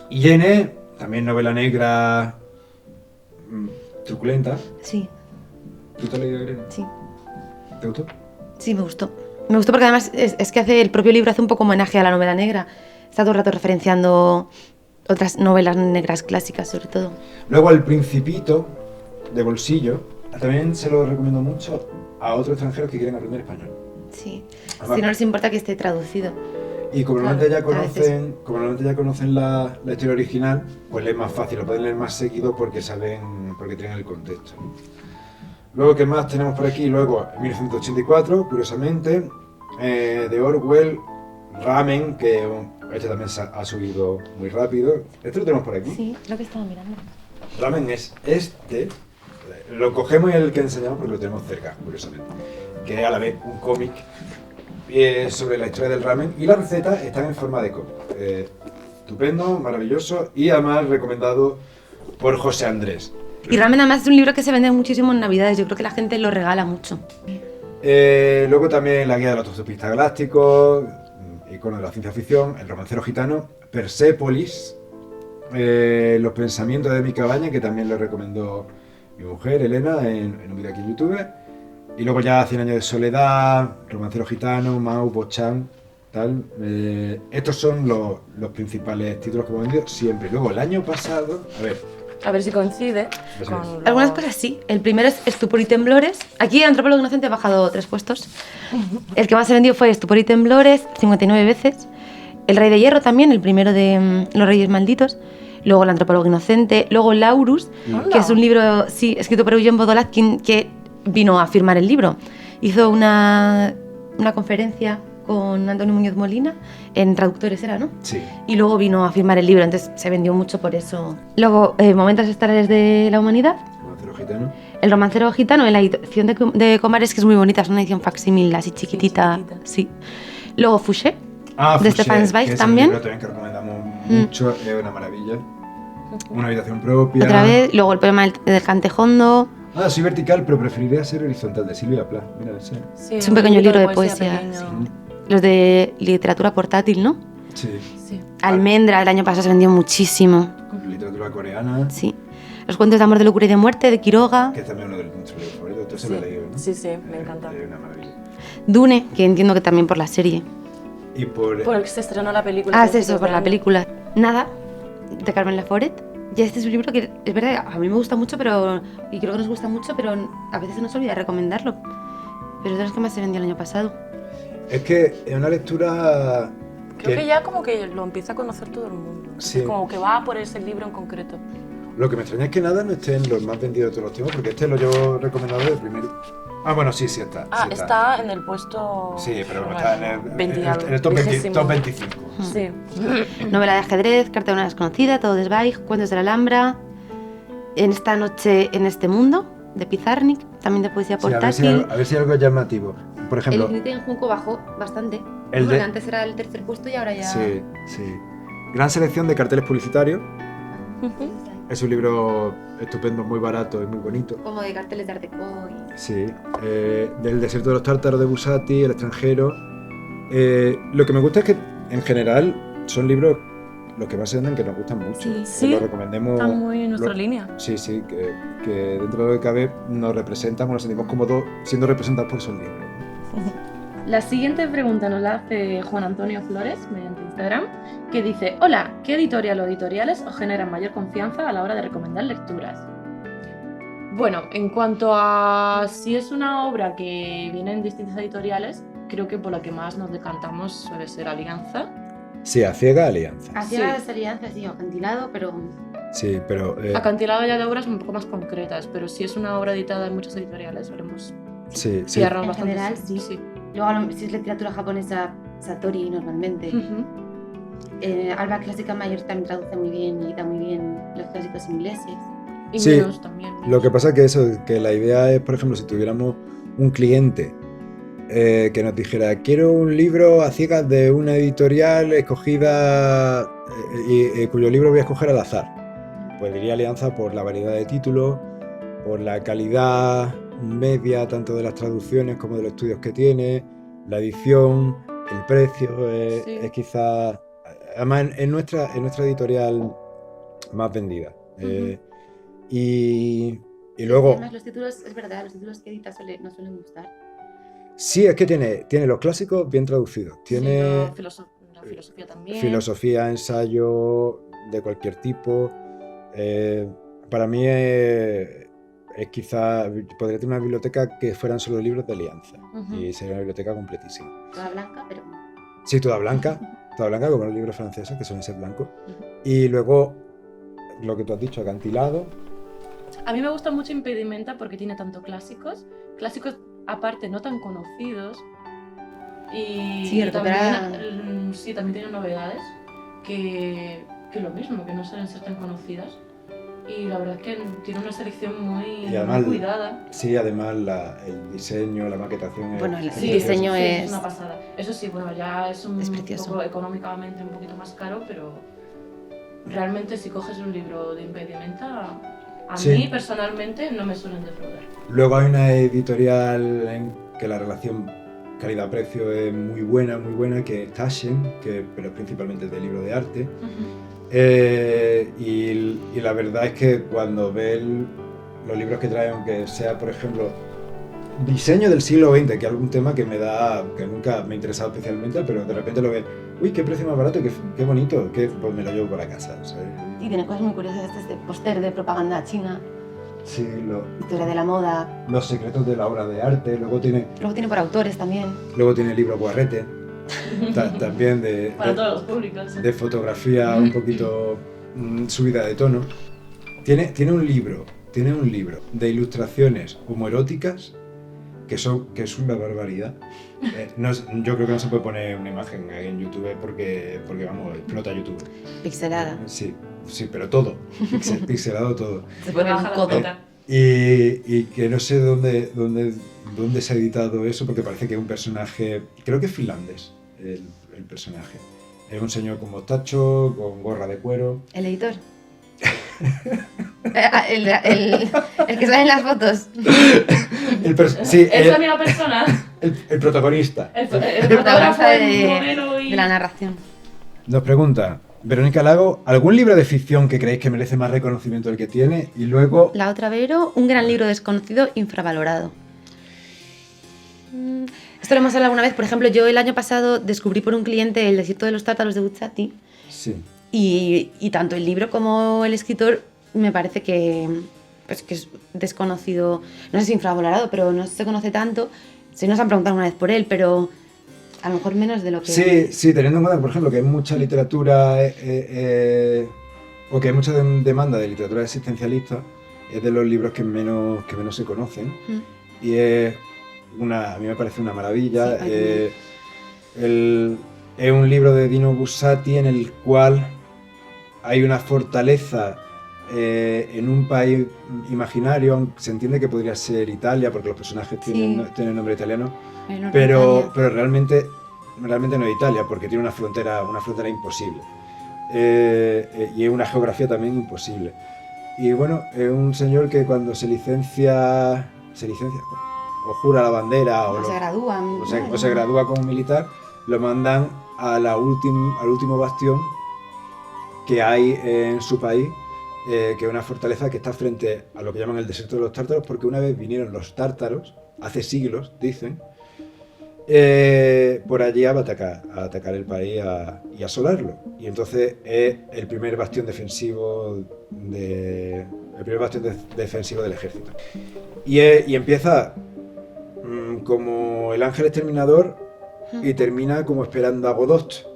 Y N, también novela negra truculenta. Sí, ¿Tú te has leído Irene? sí. ¿Te gustó? Sí, me gustó. Me gustó porque además es que el propio libro hace un poco homenaje a la novela negra. Está todo el rato referenciando otras novelas negras clásicas, sobre todo. Luego El Principito, de bolsillo, también se lo recomiendo mucho a otros extranjeros que quieren aprender español. Sí. Además, Si no les importa que esté traducido. y como Claro, normalmente ya conocen la historia original, pues les es más fácil, lo pueden leer más seguido porque tienen el contexto, ¿no? Luego, ¿qué más tenemos por aquí? Luego, en 1984, curiosamente, de Orwell, Ramen, que este también se ha subido muy rápido. Este lo tenemos por aquí. Sí, lo que estaba mirando. Ramen es este, lo cogemos y el que enseñamos porque lo tenemos cerca, curiosamente, que es a la vez un cómic sobre la historia del ramen, y las recetas están en forma de cómic. Estupendo, maravilloso, y además recomendado por José Andrés, Y realmente además es un libro que se vende muchísimo en Navidades, yo creo que la gente lo regala mucho. Luego también La guía de los autostopistas galácticos, icono de la ciencia ficción, El romancero gitano, Persépolis, Los pensamientos de mi cabaña, que también lo recomendó mi mujer Elena en un vídeo aquí en YouTube. Y luego ya 100 años de soledad, Romancero gitano, Mau, Bochan, tal. Estos son los principales títulos que hemos vendido siempre. Luego el año pasado, A ver si coincide con Algunas cosas sí. El primero es Estupor y temblores. Aquí Antropólogo Inocente ha bajado 3 puestos. El que más se vendió fue Estupor y temblores, 59 veces. El Rey de Hierro también, el primero de Los Reyes Malditos. Luego El Antropólogo Inocente. Luego Laurus, que es un libro, sí, escrito por Eugene Bodolatkin, que vino a firmar el libro. Hizo una conferencia con Antonio Muñoz Molina, en traductores era, ¿no? sí. Y luego vino a firmar el libro, entonces se vendió mucho por eso. Luego, Momentos Estelares de la Humanidad. Romancero gitano. El Romancero Gitano, en la edición de Comares, que es muy bonita, es una edición facsímil, así chiquitita. Sí. Luego Fouché, de Stefan Zweig también. Que es un libro también que recomendamos mucho, es una maravilla. Una habitación propia. Otra vez, luego el poema del Cantejondo. Soy vertical, pero preferiría ser horizontal, de Silvia Plath. Mira ese. Sí, Es un pequeño libro de poesía. pequeño. Los de literatura portátil, ¿no? Sí. Sí. Almendra, el año pasado se vendió muchísimo. Literatura coreana. Sí. Los cuentos de amor, de locura y de muerte, de Quiroga. Que es también uno de nuestros libros favoritos. Esto se Sí. lo he leído, ¿no? Sí, sí, me encanta. Es una maravilla. Dune, que entiendo que también por la serie. Y por... Por el que se estrenó la película. Es eso, por la película. Nada, de Carmen Laforet. Y este es un libro que es verdad, a mí me gusta mucho, y creo que nos gusta mucho, pero a veces se nos olvida recomendarlo. Pero es de los que más se vendió el año pasado. Es que es una lectura... Creo que ya como que lo empieza a conocer todo el mundo. Sí. Como que va por ese libro en concreto. Lo que me extraña es que nada no esté en los más vendidos de todos los tiempos, porque este lo llevo recomendado de primero. Bueno, sí está. Ah, sí está en el puesto... Sí, pero bueno, está en el top 25. Sí. Novela de ajedrez, Carta de una desconocida, Todo de Zweig, Cuentos de la Alhambra, En esta noche, en este mundo, de Pizarnik, también de poesía Sí, portátil. a ver si hay algo llamativo. Por El ejemplo... Infinito en Junco bajó bastante. El Porque de- antes era el tercer puesto y ahora ya... Sí. Gran selección de carteles publicitarios. Es un libro estupendo, muy barato y muy bonito. Como de carteles de Art Deco y... Sí. Del desierto de los tártaros de Busati, El extranjero. Lo que me gusta es que, en general, son libros los que más se venden que nos gustan mucho. Sí, Que los recomendemos. está muy en nuestra línea. Sí, que dentro de lo que cabe nos representan o nos sentimos cómodos siendo representados por esos libros. La siguiente pregunta nos la hace Juan Antonio Flores mediante Instagram, que dice: hola, ¿qué editorial o editoriales os generan mayor confianza a la hora de recomendar lecturas? Bueno, en cuanto a si es una obra que viene en distintas editoriales, creo que por la que más nos decantamos suele ser Alianza. Sí, a ciega alianza. Hacía las alianzas, sí, acantilado, pero... Sí, pero... Acantilado ya de obras un poco más concretas, pero si es una obra editada en muchas editoriales, solemos sí. fiarnos En bastante. general, sí. Luego, si es literatura japonesa, Satori normalmente. Alba Clásica Mayor también traduce muy bien y da muy bien los clásicos ingleses. Y Sí, menos también. Lo que pasa es que que la idea es, por ejemplo, si tuviéramos un cliente que nos dijera, quiero un libro a ciegas de una editorial escogida y cuyo libro voy a escoger al azar, pues diría Alianza por la variedad de títulos, por la calidad media tanto de las traducciones como de los estudios que tiene, la edición, el precio, Sí. es quizás, además es nuestra editorial más vendida. Y luego... Además, los títulos, es verdad, los títulos que edita no suelen gustar. Sí, es que tiene los clásicos bien traducidos. Tiene la filosofía también. filosofía, ensayo de cualquier tipo. Para mí es quizá, podría tener una biblioteca que fueran solo libros de Alianza. Y sería una biblioteca completísima. Toda blanca, pero... Sí, toda blanca como los libros franceses, que suelen ser blancos. Y luego, lo que tú has dicho, acantilado. A mí me gusta mucho Impedimenta porque tiene tanto clásicos aparte no tan conocidos y Cierto, también, sí, también tiene novedades que lo mismo, que no suelen ser tan conocidas y la verdad es que tiene una selección muy, Y además, muy cuidada. Sí, además el diseño, la maquetación Bueno, el Sí, diseño sí, es... una pasada. Eso sí, bueno, ya es un precioso. poco económicamente un poquito más caro, pero realmente si coges un libro de Impedimenta A Sí. mí, personalmente, no me suelen defraudar. Luego hay una editorial en que la relación calidad-precio es muy buena, que es Taschen, pero principalmente de libro de arte. Y la verdad es que cuando ves los libros que traen, aunque sea, por ejemplo, diseño del siglo XX, que es algún tema que nunca me ha interesado especialmente, pero de repente lo ves, uy, qué precio más barato, qué bonito, pues me lo llevo para casa, ¿sabes? Y tiene cosas muy curiosas, este póster de propaganda china, Sí, historia de la moda. los secretos de la obra de arte, luego tiene Por autores también. el libro Guarrete, también Para todos los públicos. de fotografía un poquito subida de tono. Tiene un libro de ilustraciones homoeróticas que es una barbaridad. Yo creo que no se puede poner una imagen ahí en YouTube porque vamos, explota YouTube. Pixelada. Sí, pero todo, pixelado todo. Se puede ver un Baja la codo. cuenta. Y que no sé dónde se ha editado eso, porque parece que es un personaje, creo que es finlandés el personaje. Es un señor con mostacho, con gorra de cuero. El editor. El que sale en las fotos. Sí, ¿Es la misma persona? el protagonista. El protagonista fotógrafo, el modelo y... de la narración. Nos pregunta Verónica Lago, ¿algún libro de ficción que creéis que merece más reconocimiento del que tiene? Y luego, La otra Vero, un gran libro desconocido, infravalorado. Esto lo hemos hablado alguna vez. Por ejemplo, yo el año pasado descubrí por un cliente El desierto de los tártaros de Buzzati. sí, Y tanto el libro como el escritor me parece que es desconocido, no sé si infravalorado, pero no se conoce tanto. Sí nos han preguntado una vez por él, pero a lo mejor menos de lo que... sí, teniendo en cuenta, por ejemplo, que hay mucha literatura o que hay mucha demanda de literatura existencialista, es de los libros que menos se conocen. Mm. Y a mí me parece una maravilla. Sí, Es un libro de Dino Buzzati en el cual hay una fortaleza en un país imaginario, aunque se entiende que podría ser Italia, porque los personajes tienen nombre italiano, pero realmente no es Italia, porque tiene una frontera imposible. Y es una geografía también imposible. Y bueno, es un señor que cuando se licencia o jura la bandera O se gradúan. o se gradúa como militar, lo mandan al último bastión que hay en su país, que es una fortaleza que está frente a lo que llaman el desierto de los tártaros, porque una vez vinieron los tártaros, hace siglos, dicen, por allí a atacar el país y asolarlo. Y entonces es el primer bastión defensivo del ejército. Y empieza como el ángel exterminador y termina como esperando a Godot.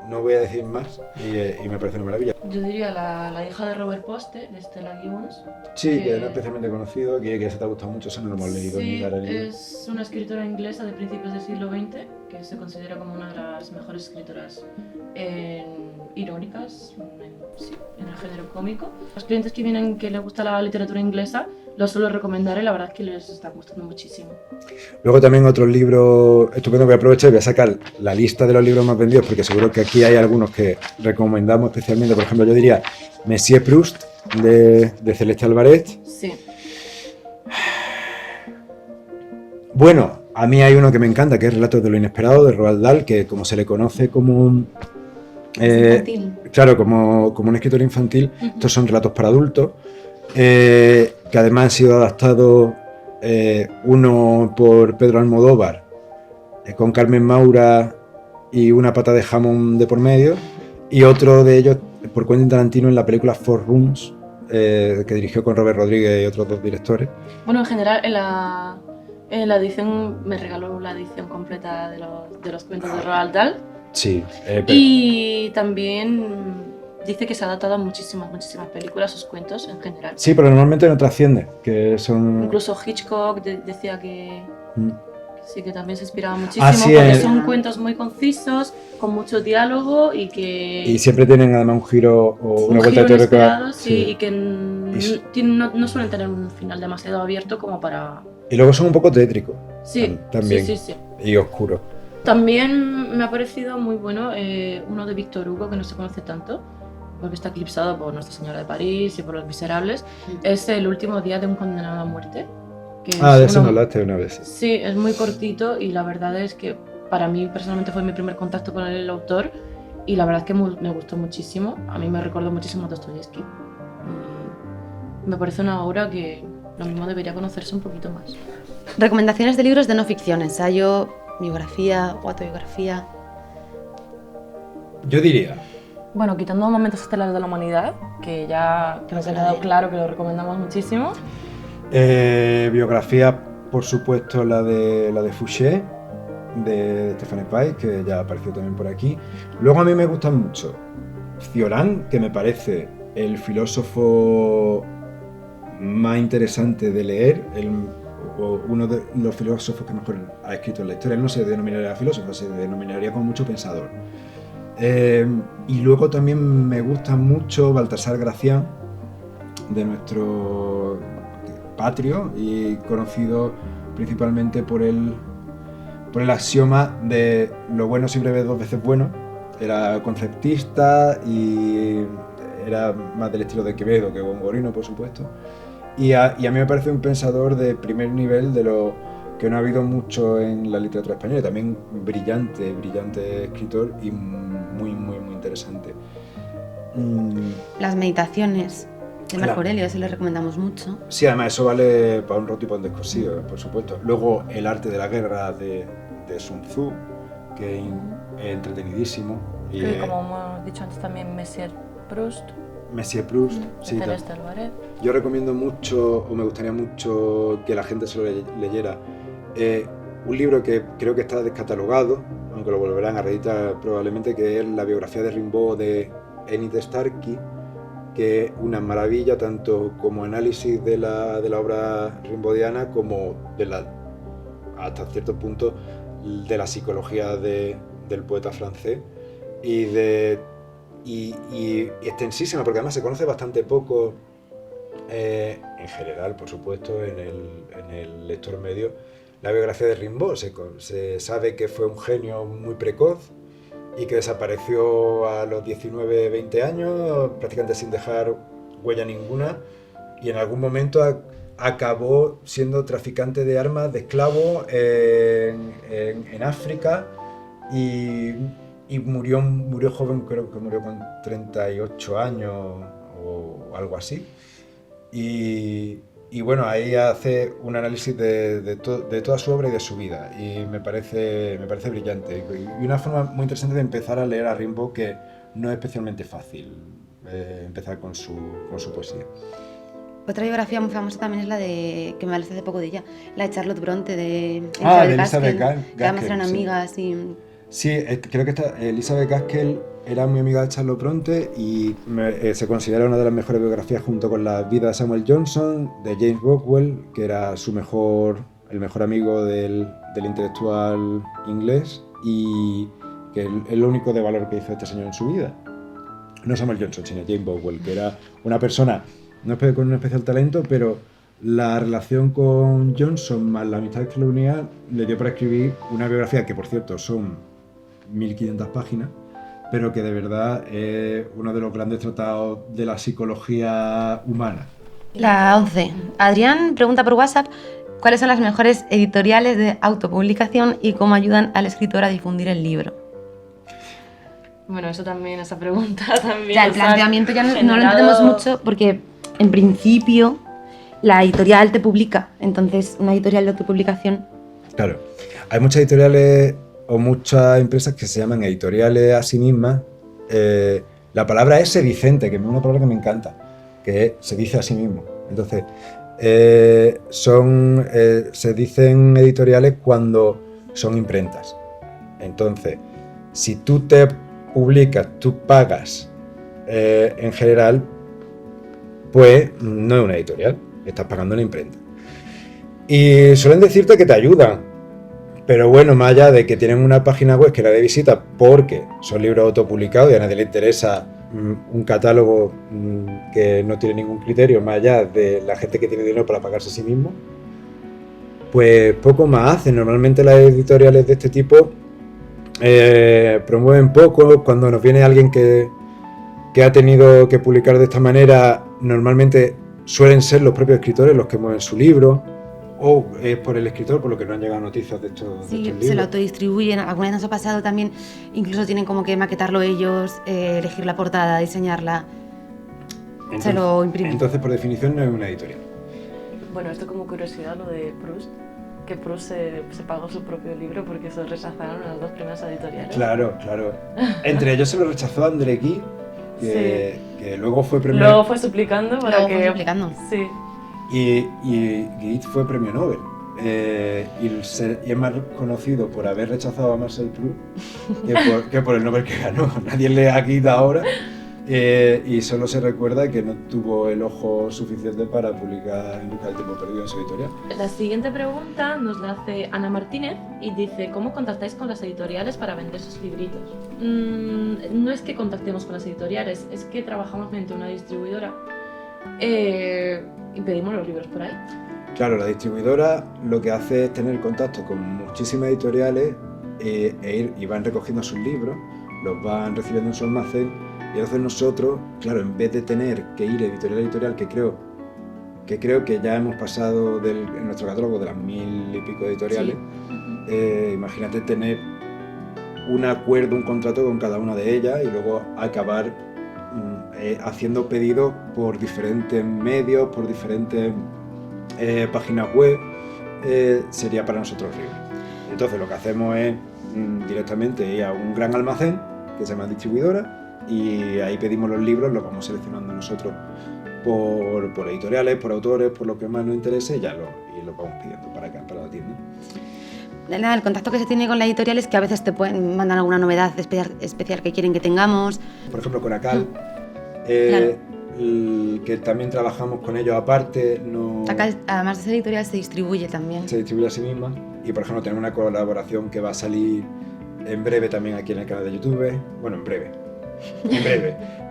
No voy a decir más y me parece una maravilla. Yo diría la hija de Robert Poste, de Stella Gibbons. Sí, que no es especialmente conocido, que se te ha gustado mucho, eso no lo hemos leído ni Sí, la leído. es una escritora inglesa de principios del siglo XX que se considera como una de las mejores escritoras irónicas en el género cómico. Los clientes que vienen que les gusta la literatura inglesa lo suelo recomendar y la verdad es que les está gustando muchísimo. Luego también otros libros estupendos. Voy a aprovechar y voy a sacar la lista de los libros más vendidos, porque seguro que aquí hay algunos que recomendamos especialmente. Por ejemplo, yo diría Monsieur Proust de Celeste Alvarez. Sí. Bueno, a mí hay uno que me encanta, que es Relatos de lo Inesperado, de Roald Dahl, que como se le conoce como... infantil. Claro, como un escritor infantil, estos son relatos para adultos, que además han sido adaptados, uno por Pedro Almodóvar, con Carmen Maura y una pata de jamón de por medio, y otro de ellos por Quentin Tarantino en la película Four Rooms, que dirigió con Robert Rodríguez y otros dos directores. Bueno, en general, en la edición me regaló la edición completa de los cuentos de Roald Dahl. Sí, Y también dice que se ha adaptado a muchísimas películas, sus cuentos en general. sí, pero normalmente no trasciende, que son... Incluso Hitchcock decía que sí, que también se inspiraba muchísimo, sí, porque son cuentos muy concisos, con mucho diálogo y que... Y siempre tienen además un giro o una vuelta de tuerca. inesperado, sí, Sí. y que no suelen tener un final demasiado abierto como para... Y luego son un poco tétricos. Sí, También. sí. Y oscuros. También me ha parecido muy bueno uno de Víctor Hugo, que no se conoce tanto, porque está eclipsado por Nuestra Señora de París y por Los Miserables, es el último día de un condenado a muerte. Que De eso me hablaste una vez. Sí, es muy cortito y la verdad es que para mí personalmente fue mi primer contacto con el autor y la verdad es que me gustó muchísimo. A mí me recordó muchísimo a Dostoyevsky. Y me parece una obra que lo mismo debería conocerse un poquito más. Recomendaciones de libros de no ficción, ensayo, biografía o autobiografía. Yo diría, Bueno, quitando Momentos Estelares de la Humanidad, que ya nos ha quedado claro que lo recomendamos muchísimo. biografía, por supuesto, la de Fouché, de Stéphane Zweig, que ya apareció también por aquí. Luego a mí me gustan mucho Cioran, que me parece el filósofo más interesante de leer, o uno de los filósofos que mejor ha escrito en la historia. Él no se denominaría filósofo, se denominaría como mucho pensador. Y luego también me gusta mucho Baltasar Gracián, de nuestro patrio y conocido principalmente por el axioma de lo bueno siempre es 2 veces bueno. Era conceptista y era más del estilo de Quevedo que Gongorino, por supuesto. Y a mí me parece un pensador de primer nivel, de lo que no ha habido mucho en la literatura española. También brillante escritor y muy interesante. Las meditaciones de Marco Aurelio, eso le recomendamos mucho. Sí, además eso vale para un roto y para un descosido, por supuesto. Luego El arte de la guerra de Sun Tzu, que es entretenidísimo. Y como hemos dicho antes también Monsieur Proust, sí. Celeste Alvarez. Yo recomiendo mucho, o me gustaría mucho que la gente se lo leyera, un libro que creo que está descatalogado, aunque lo volverán a reeditar probablemente, que es la biografía de Rimbaud de Enid Starkey, que es una maravilla tanto como análisis de la obra rimbaudiana como hasta cierto punto de la psicología del poeta francés y extensísima, porque además se conoce bastante poco en general, por supuesto, en el lector medio. La biografía de Rimbaud se sabe que fue un genio muy precoz y que desapareció a los 19-20 años, prácticamente sin dejar huella ninguna, y en algún momento acabó siendo traficante de armas, de esclavos en África, y murió joven, creo que murió con 38 años o algo así. Y bueno, ahí hace un análisis de toda su obra y de su vida, y me parece brillante y una forma muy interesante de empezar a leer a Rimbaud, que no es especialmente fácil empezar con su poesía. Otra biografía muy famosa también es la de, que me hablaste hace poco de ella, la de Charlotte Bronte, de Elizabeth Gaskell, que además eran amigas y... Sí, creo que Elizabeth Gaskell era muy amiga de Charlotte Bronte y se considera una de las mejores biografías, junto con la vida de Samuel Johnson, de James Boswell, que era el mejor amigo del intelectual inglés, y que es lo único de valor que hizo este señor en su vida. No Samuel Johnson, sino James Boswell, que era una persona con un especial talento, pero la relación con Johnson más la amistad que lo unía le dio para escribir una biografía que, por cierto, son 1500 páginas, pero que de verdad es uno de los grandes tratados de la psicología humana. La 11. Adrián pregunta por WhatsApp cuáles son las mejores editoriales de autopublicación y cómo ayudan al escritor a difundir el libro. Bueno, esa pregunta también. Ya, el planteamiento ya no lo entendemos mucho, porque en principio la editorial te publica, entonces una editorial de autopublicación. Claro, hay muchas editoriales o muchas empresas que se llaman editoriales a sí mismas. La palabra es sedicente, que es una palabra que me encanta, que se dice a sí mismo. Entonces, se dicen editoriales cuando son imprentas. Entonces, si tú te publicas, tú pagas, en general, pues no es una editorial, estás pagando una imprenta. Y suelen decirte que te ayudan, pero bueno, más allá de que tienen una página web que nadie visita porque son libros autopublicados y a nadie le interesa un catálogo que no tiene ningún criterio, más allá de la gente que tiene dinero para pagarse a sí mismo, pues poco más hacen. Normalmente las editoriales de este tipo promueven poco. Cuando nos viene alguien que que ha tenido que publicar de esta manera normalmente suelen ser los propios escritores los que mueven su libro, o es por el escritor por lo que no han llegado noticias de estos Sí, libros. se lo autodistribuyen. Alguna vez nos ha pasado también, incluso tienen como que maquetarlo ellos, elegir la portada, diseñarla. Se lo imprimen. Entonces, por definición, no es una editorial. Bueno, esto como curiosidad, lo de Proust, que Proust se pagó su propio libro porque se lo rechazaron en las 2 primeras editoriales. Claro. Entre ellos se lo rechazó André Gide, que luego fue premio. Luego fue suplicando para Luego que... fue suplicando. Sí. Y Gide fue premio Nobel. Y es más conocido por haber rechazado a Marcel Proust que por el Nobel que ganó. Nadie lee a Gide ahora. Y solo se recuerda que no tuvo el ojo suficiente para publicar En busca del tiempo perdido en su editorial. La siguiente pregunta nos la hace Ana Martínez y dice: ¿cómo contactáis con las editoriales para vender sus libritos? No es que contactemos con las editoriales, es que trabajamos mediante una distribuidora y pedimos los libros por ahí. Claro, la distribuidora lo que hace es tener contacto con muchísimas editoriales y van recogiendo sus libros, los van recibiendo en su almacén. Y entonces nosotros, claro, en vez de tener que ir editorial a editorial, que creo que ya hemos pasado en nuestro catálogo de las 1000 y pico editoriales, Sí. Imagínate tener un acuerdo, un contrato con cada una de ellas y luego acabar haciendo pedidos por diferentes medios, por diferentes páginas web, sería para nosotros horrible. Entonces lo que hacemos es directamente ir a un gran almacén que se llama distribuidora, y ahí pedimos los libros, los vamos seleccionando nosotros por editoriales, por autores, por lo que más nos interese, y los vamos pidiendo para acá, para la tienda. Nada, el contacto que se tiene con la editorial es que a veces te pueden mandar alguna novedad especial que quieren que tengamos. Por ejemplo, con ACAL, Claro. que también trabajamos con ellos aparte, Acá, además de ser editorial, se distribuye también. se distribuye a sí misma. Y por ejemplo, tenemos una colaboración que va a salir en breve también aquí en el canal de YouTube. Bueno, en breve.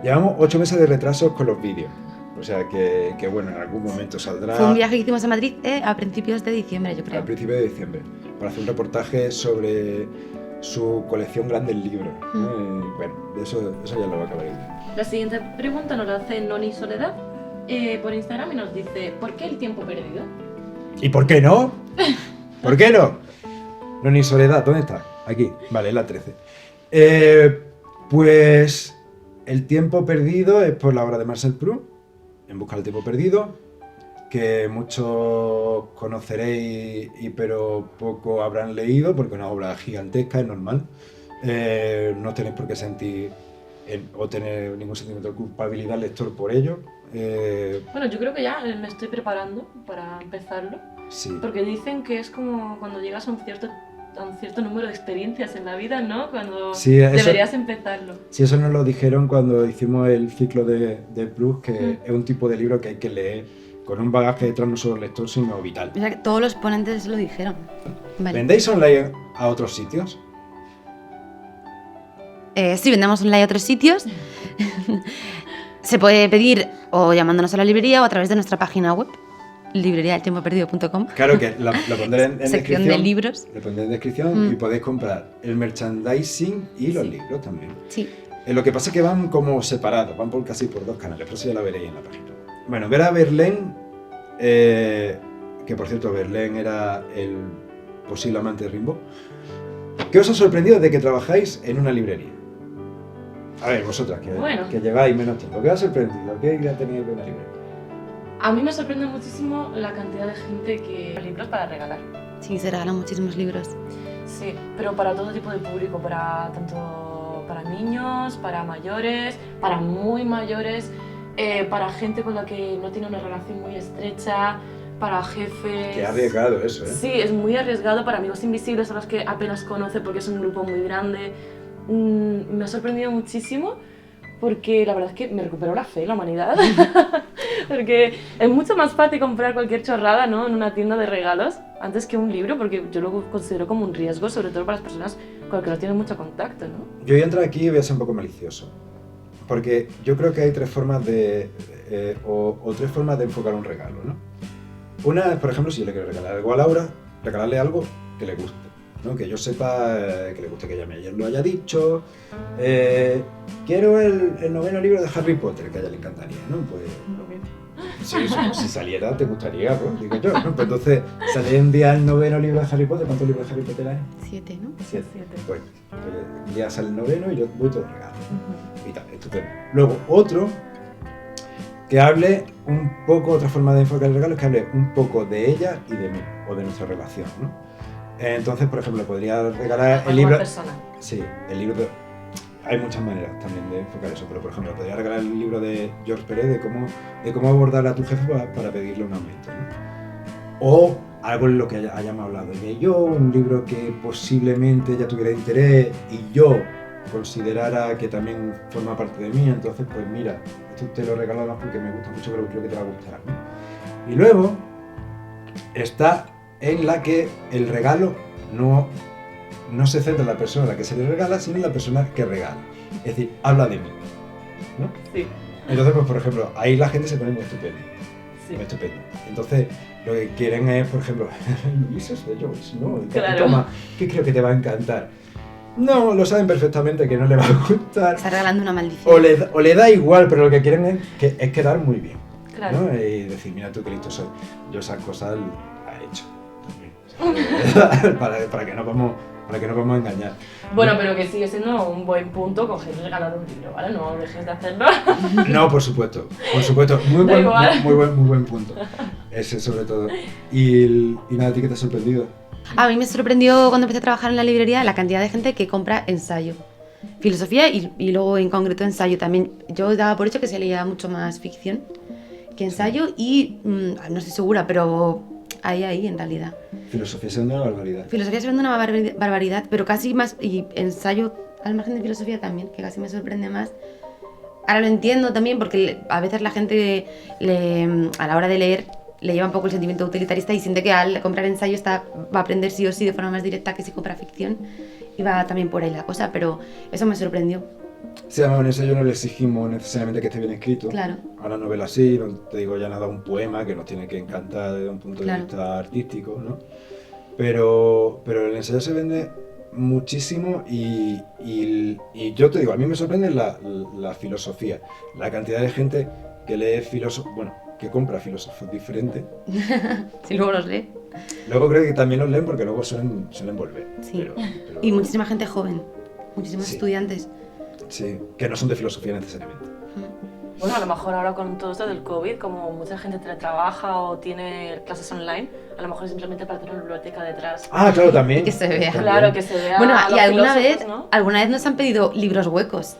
Llevamos 8 meses de retrasos con los vídeos. O sea que bueno, en algún momento saldrá. Fue un viaje que hicimos a Madrid a principios de diciembre, yo creo. Al principio de diciembre, para hacer un reportaje sobre su colección grande de libros, ¿no? Y bueno, eso ya lo va a acabar viendo. La siguiente pregunta nos la hace Noni Soledad por Instagram y nos dice: ¿por qué el tiempo perdido? ¿Y por qué no? ¿Por qué no? No, ni Soledad, ¿dónde está? Aquí, vale, es la 13. Pues El tiempo perdido es por la obra de Marcel Proust, En busca del tiempo perdido, que muchos conoceréis, pero poco habrán leído, porque es una obra gigantesca, es normal. No tenéis por qué sentir o tener ningún sentimiento de culpabilidad lector por ello. Bueno, yo creo que ya me estoy preparando para empezarlo, Sí. porque dicen que es como cuando llegas a un cierto número de experiencias en la vida, ¿no? Cuando Sí, eso- deberías empezarlo. Sí, eso nos lo dijeron cuando hicimos el ciclo de Proust, que es un tipo de libro que hay que leer con un bagaje detrás no solo lector, sino vital. O sea, que todos los ponentes lo dijeron. Vale. ¿Vendéis online a otros sitios? Sí, vendemos online a otros sitios. Se puede pedir o llamándonos a la librería o a través de nuestra página web, libreriadeltiempoperdido.com. Claro que lo pondré en Sección descripción. de libros. Lo pondré en descripción y podéis comprar el merchandising y los libros también. Sí. Lo que pasa es que van como separados, van casi por 2 canales, pero eso ya lo veréis en la página. Bueno, ver a Verlaine, que por cierto Verlaine era el posible amante de Rimbaud. ¿Qué os ha sorprendido de que trabajáis en una librería? A ver, vosotras, que lleváis menos tiempo, ¿qué os ha sorprendido? ¿Qué idea teníais de una librería? A mí me sorprende muchísimo la cantidad de gente que... libros para regalar. Sí, se regalan muchísimos libros. Sí, pero para todo tipo de público, tanto para niños, para mayores, para muy mayores, para gente con la que no tiene una relación muy estrecha, para jefes... Qué arriesgado eso, ¿eh? Sí, es muy arriesgado para amigos invisibles a los que apenas conoce porque es un grupo muy grande. Me ha sorprendido muchísimo porque la verdad es que me recuperó la fe en la humanidad. Porque es mucho más fácil comprar cualquier chorrada, ¿no?, en una tienda de regalos antes que un libro, porque yo lo considero como un riesgo, sobre todo para las personas con las que no tienen mucho contacto, ¿no? Yo voy a entrar aquí y voy a ser un poco malicioso, porque yo creo que hay 3 formas de tres formas de enfocar un regalo, ¿no? Una es, por ejemplo, si yo le quiero regalar algo a Laura, regalarle algo que le guste, ¿no? Que yo sepa que le guste, que ella ayer lo haya dicho, quiero el noveno libro de Harry Potter, que a ella le encantaría, ¿no? Pues si saliera te gustaría, pues, digo yo, ¿no? Pues entonces sale un día el noveno libro de Harry Potter. ¿Cuántos libros de Harry Potter hay? 7, ¿no? 7. Siete. Pues un día sale el noveno y yo voy todo regalo. Y tal, estupendo. Luego otro que hable un poco, otra forma de enfocar el regalo es que hable un poco de ella y de mí, o de nuestra relación, ¿no? Entonces, por ejemplo, podría regalar el libro... Personal. Sí, el libro de... Hay muchas maneras también de enfocar eso, pero por ejemplo, podría regalar el libro de George Pérez de cómo abordar a tu jefe para pedirle un aumento, ¿no? O algo en lo que hayamos hablado ella y yo, un libro que posiblemente ella tuviera interés y yo considerara que también forma parte de mí, entonces pues mira, esto te lo regalo más porque me gusta mucho, pero creo que te va a gustar, ¿no? Y luego está en la que el regalo no se centra en la persona a la que se le regala, sino en la persona que regala. Es decir, habla de mí, ¿no? Sí. Entonces, pues por ejemplo, ahí la gente se pone muy estupendo. Sí. Muy estupendo. Entonces, lo que quieren es, por ejemplo, Ulises de Joyce, ¿no? Claro. Toma, que creo que te va a encantar. No, lo saben perfectamente que no le va a gustar. Está regalando una maldición. O le da igual, pero lo que quieren es quedar muy bien. Claro. ¿No? Y decir, mira tú qué listo soy. Yo esas cosas las he hecho también. para que no vamos a engañar. Bueno, pero que sigue siendo un buen punto coger y regalar un libro, ¿vale? No dejes de hacerlo. No, por supuesto. Da igual. Muy buen punto. Ese sobre todo. Y nada, ¿a ti qué te ha sorprendido? A mí me sorprendió cuando empecé a trabajar en la librería la cantidad de gente que compra ensayo. Filosofía y luego en concreto ensayo también. Yo daba por hecho que se leía mucho más ficción que ensayo y no estoy segura, pero ahí en realidad. Filosofía se vende una barbaridad. Filosofía se vende una barbaridad, pero casi más, y ensayo al margen de filosofía también, que casi me sorprende más. Ahora lo entiendo también porque a veces la gente a la hora de leer le lleva un poco el sentimiento utilitarista y siente que al comprar ensayo va a aprender sí o sí de forma más directa que si compra ficción y va también por ahí la cosa, pero eso me sorprendió. Sí, además en ensayo no le exigimos necesariamente que esté bien escrito. Claro. A la novela sí, no te digo ya nada, un poema que nos tiene que encantar desde un punto de Claro. vista artístico, ¿no? Pero el ensayo se vende muchísimo y yo te digo, a mí me sorprende la filosofía, la cantidad de gente que lee que compra filósofos diferentes. Si luego los lee. Luego creo que también los leen porque luego suelen volver. Sí. Pero- Y muchísima gente joven, muchísimos Sí. estudiantes. Sí, que no son de filosofía necesariamente. Bueno, a lo mejor ahora con todo esto del COVID, como mucha gente teletrabaja o tiene clases online, a lo mejor es simplemente para tener una biblioteca detrás. Ah, claro, también. Que se vea. También. Claro, que se vea. Bueno, a y los alguna filósofos, vez ¿no? nos han pedido libros huecos.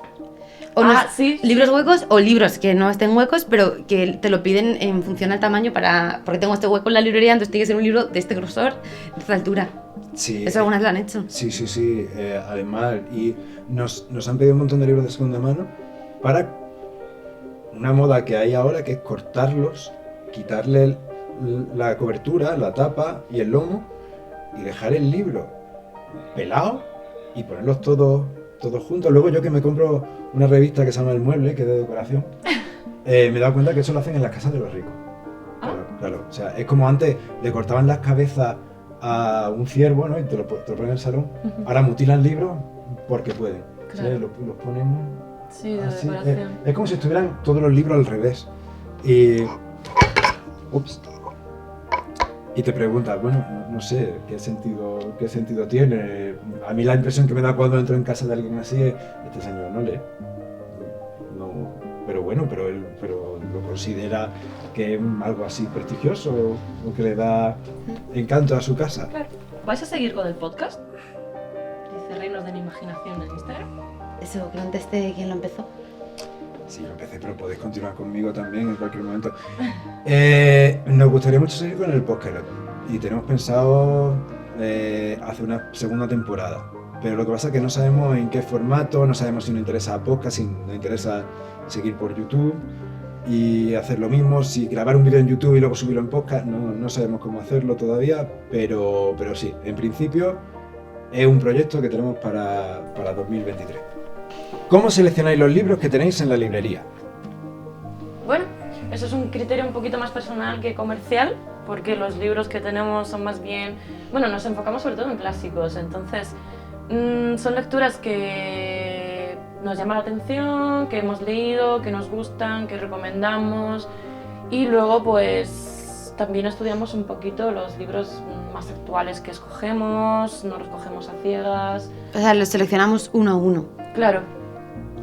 Sí. Libros huecos o libros que no estén huecos, pero que te lo piden en función al tamaño porque tengo este hueco en la librería, entonces tiene que ser un libro de este grosor, de esta altura. Sí, Eso algunas lo han hecho. Sí, además, y nos han pedido un montón de libros de segunda mano para una moda que hay ahora, que es cortarlos, quitarle la cobertura, la tapa y el lomo y dejar el libro pelado y ponerlos todos juntos. Luego yo que me compro una revista que se llama El Mueble, que es de decoración, me he dado cuenta que eso lo hacen en las casas de los ricos. Claro. O sea, es como antes le cortaban las cabezas a un ciervo, ¿no? Y te lo ponen en el salón. Ahora mutilan libros porque pueden. Claro. ¿Sí? Los ponen Sí, de así. decoración. Es como si estuvieran todos los libros al revés. Y te preguntas, bueno, no sé qué sentido tiene. A mí la impresión que me da cuando entro en casa de alguien así es, este señor no lee. No, pero bueno, pero él lo considera que es algo así prestigioso o que le da encanto a su casa. Claro. ¿Vais a seguir con el podcast? Dice Reinos de la Imaginación en Instagram. Eso, que conteste quién lo empezó. Sí, yo empecé, pero podéis continuar conmigo también en cualquier momento. Nos gustaría mucho seguir con el podcast y tenemos pensado hacer una segunda temporada. Pero lo que pasa es que no sabemos en qué formato, no sabemos si nos interesa podcast, si nos interesa seguir por YouTube y hacer lo mismo, si grabar un vídeo en YouTube y luego subirlo en podcast, no sabemos cómo hacerlo todavía, pero sí, en principio es un proyecto que tenemos para 2023. ¿Cómo seleccionáis los libros que tenéis en la librería? Bueno, eso es un criterio un poquito más personal que comercial, porque los libros que tenemos son más bien... Bueno, nos enfocamos sobre todo en clásicos, entonces son lecturas que nos llama la atención, que hemos leído, que nos gustan, que recomendamos, y luego pues también estudiamos un poquito los libros más actuales que escogemos, no los cogemos a ciegas. O sea, los seleccionamos uno a uno. Claro.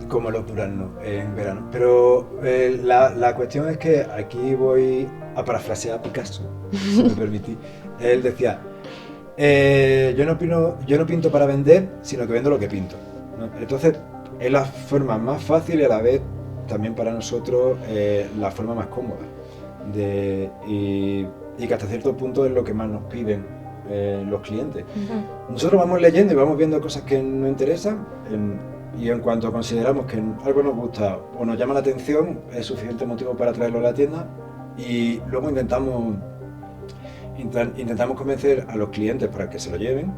Como los duraznos en verano. Pero la cuestión es que aquí voy a parafrasear a Picasso, si me permitís. Él decía, yo no pinto para vender, sino que vendo lo que pinto, ¿no? Entonces, es la forma más fácil y a la vez también para nosotros la forma más cómoda. Y que hasta cierto punto es lo que más nos piden los clientes. Nosotros vamos leyendo y vamos viendo cosas que nos interesan y en cuanto consideramos que algo nos gusta o nos llama la atención, es suficiente motivo para traerlo a la tienda y luego intentamos convencer a los clientes para que se lo lleven,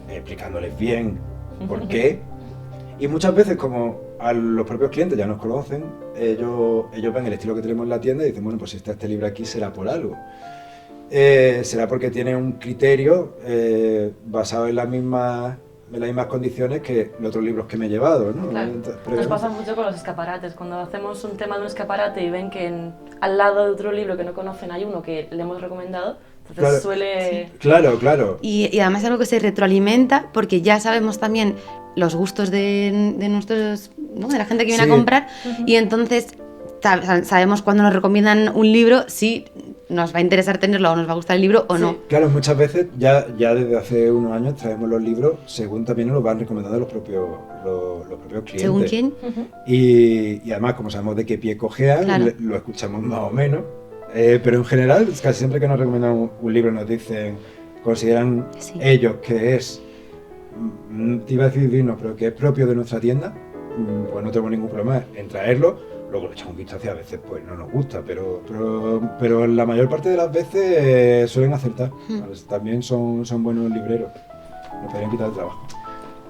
explicándoles bien por qué. Y muchas veces, como a los propios clientes ya nos conocen, ellos ven el estilo que tenemos en la tienda y dicen, bueno, pues si está este libro aquí será por algo. Será porque tiene un criterio basado en las mismas condiciones que los otros libros que me he llevado, ¿no? Claro. Nos pasa mucho con los escaparates. Cuando hacemos un tema de un escaparate y ven que al lado de otro libro que no conocen hay uno que le hemos recomendado, entonces claro, suele... Sí. Claro. Y además es algo que se retroalimenta porque ya sabemos también los gustos de nuestros, ¿no? De la gente que viene a comprar y entonces sabemos cuando nos recomiendan un libro si nos va a interesar tenerlo o nos va a gustar el libro o no. Claro, muchas veces ya desde hace unos años traemos los libros según también nos los van recomendando los propios clientes. ¿Según quién? Y además, como sabemos de qué pie cojean, claro, lo escuchamos más o menos. Pero en general, casi siempre que nos recomiendan un libro nos dicen, consideran ellos que es, te iba a decir digno, pero que es propio de nuestra tienda, pues no tenemos ningún problema en traerlo. Luego lo echamos un vistazo y a veces pues no nos gusta, pero la mayor parte de las veces suelen acertar. También son buenos libreros, nos podrían quitar el trabajo.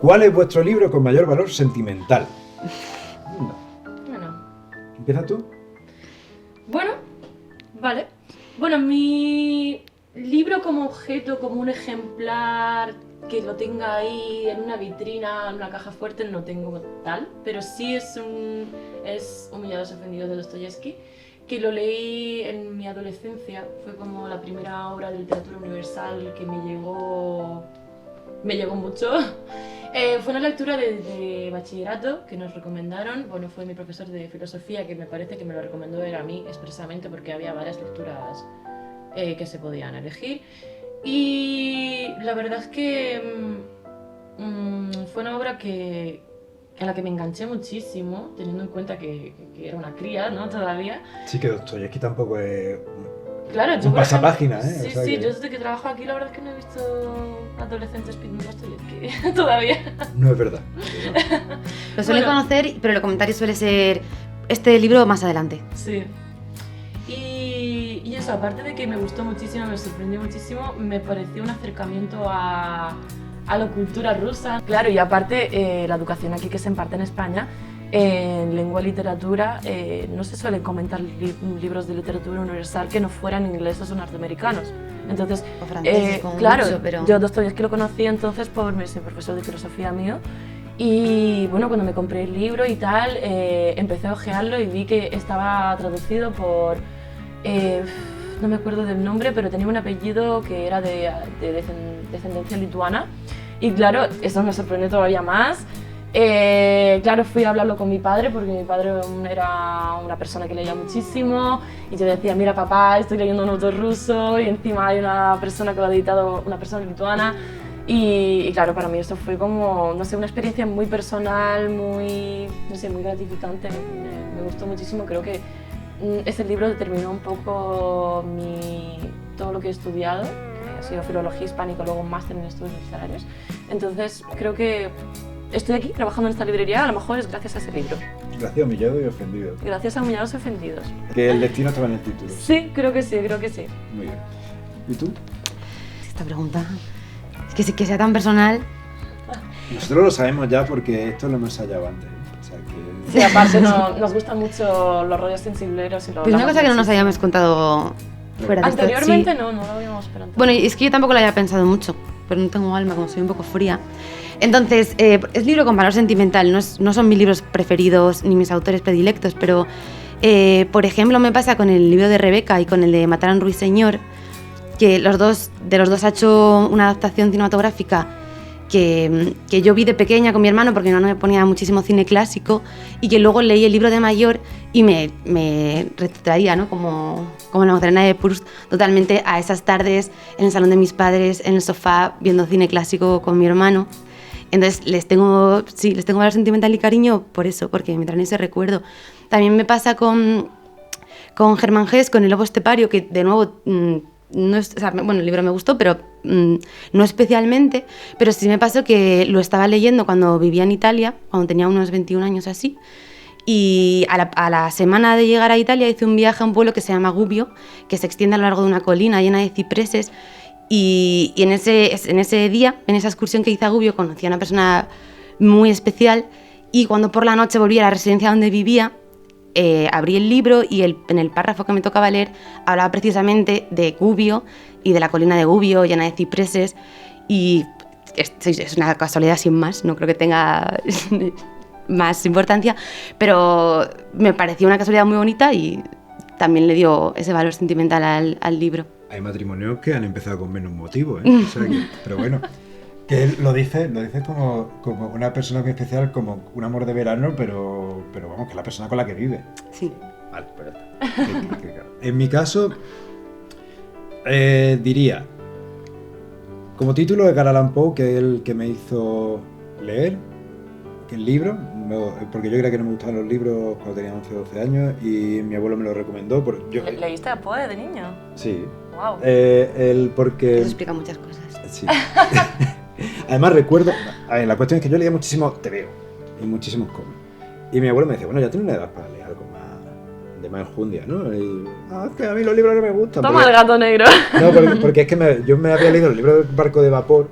¿Cuál es vuestro libro con mayor valor sentimental? Bueno. ¿Empieza tú? Bueno, vale. Bueno, mi libro como objeto, como un ejemplar que lo tenga ahí en una vitrina, en una caja fuerte, no tengo tal, pero sí es Humillados y Ofendidos de Dostoyevsky, que lo leí en mi adolescencia, fue como la primera obra de literatura universal que me llegó mucho. Fue una lectura de bachillerato que nos recomendaron, bueno, fue mi profesor de filosofía que me parece que me lo recomendó él a mí expresamente porque había varias lecturas que se podían elegir. Y la verdad es que fue una obra a la que me enganché muchísimo, teniendo en cuenta que era una cría, ¿no? Todavía. Sí, que Dostoyevsky tampoco es claro, un pasapágina, ¿eh? Sí, o sea sí, que... yo desde que trabajo aquí la verdad es que no he visto adolescentes pidiendo Dostoyevsky todavía. No es verdad. Lo suele conocer, pero el comentario suele ser este libro más adelante. Sí. Y eso, aparte de que me gustó muchísimo, me sorprendió muchísimo, me pareció un acercamiento a la cultura rusa. Claro, y aparte la educación aquí que se imparte en España, en lengua y literatura, no se suelen comentar libros de literatura universal que no fueran ingleses o norteamericanos. Entonces, o franceses, claro, mucho, pero... yo Dostoyevsky lo conocí entonces por ese profesor de filosofía mío. Y bueno, cuando me compré el libro y tal, empecé a ojearlo y vi que estaba traducido por... no me acuerdo del nombre, pero tenía un apellido que era de descendencia lituana. Y claro, eso me sorprendió todavía más. Claro, fui a hablarlo con mi padre, porque mi padre era una persona que leía muchísimo. Y yo decía, mira papá, estoy leyendo un autor ruso y encima hay una persona que lo ha editado, una persona lituana. Y claro, para mí esto fue como, no sé, una experiencia muy personal, muy, no sé, muy gratificante. Me gustó muchísimo, creo que ese libro determinó un poco todo lo que he estudiado, que ha sido filología hispánica, luego un máster en estudios literarios. Entonces creo que estoy aquí trabajando en esta librería, a lo mejor es gracias a ese libro. Gracias a Humillados y Ofendidos. Gracias a Humillados y Ofendidos. Que el destino estaba en el título. Sí, creo que sí, creo que sí. Muy bien. ¿Y tú? Esta pregunta, es que sea tan personal. Nosotros lo sabemos ya porque esto lo hemos ensayado antes. O sea que... Sí, aparte nos gustan mucho los rollos sensibleros y lo Pues una cosa que no nos hayamos contado fuera de esto. Anteriormente Sí. no lo habíamos esperado. Bueno, y es que yo tampoco lo había pensado mucho, pero no tengo alma, como soy un poco fría. Entonces, es libro con valor sentimental, no son mis libros preferidos ni mis autores predilectos, pero, por ejemplo, me pasa con el libro de Rebeca y con el de Matar a un ruiseñor, que de los dos ha hecho una adaptación cinematográfica que yo vi de pequeña con mi hermano porque mi hermano me ponía muchísimo cine clásico y que luego leí el libro de mayor y me retraía, ¿no? como la Magdalena de Proust, totalmente a esas tardes en el salón de mis padres, en el sofá, viendo cine clásico con mi hermano. Entonces les tengo valor sentimental y cariño por eso, porque me traen ese recuerdo. También me pasa con Germán Gess, con El lobo estepario, que de nuevo... No es, o sea, bueno, el libro me gustó, pero no especialmente, pero sí me pasó que lo estaba leyendo cuando vivía en Italia, cuando tenía unos 21 años así, y a la semana de llegar a Italia hice un viaje a un pueblo que se llama Gubbio, que se extiende a lo largo de una colina llena de cipreses, y en ese día, en esa excursión que hice a Gubbio, conocí a una persona muy especial, y cuando por la noche volví a la residencia donde vivía, abrí el libro y en el párrafo que me tocaba leer hablaba precisamente de Gubbio y de la colina de Gubbio llena de cipreses y es una casualidad sin más, no creo que tenga más importancia, pero me pareció una casualidad muy bonita y también le dio ese valor sentimental al libro. Hay matrimonios que han empezado con menos motivo, ¿eh? O sea pero bueno, que él lo dice como una persona muy especial, como un amor de verano, pero vamos, que es la persona con la que vive. Sí. Vale, pero está. En mi caso, diría, como título, Edgar Allan Poe, que es el que me hizo leer el libro, porque yo creía que no me gustaban los libros cuando tenía 11 o 12 años y mi abuelo me lo recomendó. ¿Leíste a Poe de niño? Sí. Wow. Porque... Eso explica muchas cosas. Sí. Además recuerdo, la cuestión es que yo leía muchísimo TVO y muchísimos cómics. Y mi abuelo me decía, bueno, ya tienes una edad para leer algo más de más enjundia, ¿no? Y, es que a mí los libros no me gustan. Toma el gato negro. No, porque es que yo me había leído el libro del barco de vapor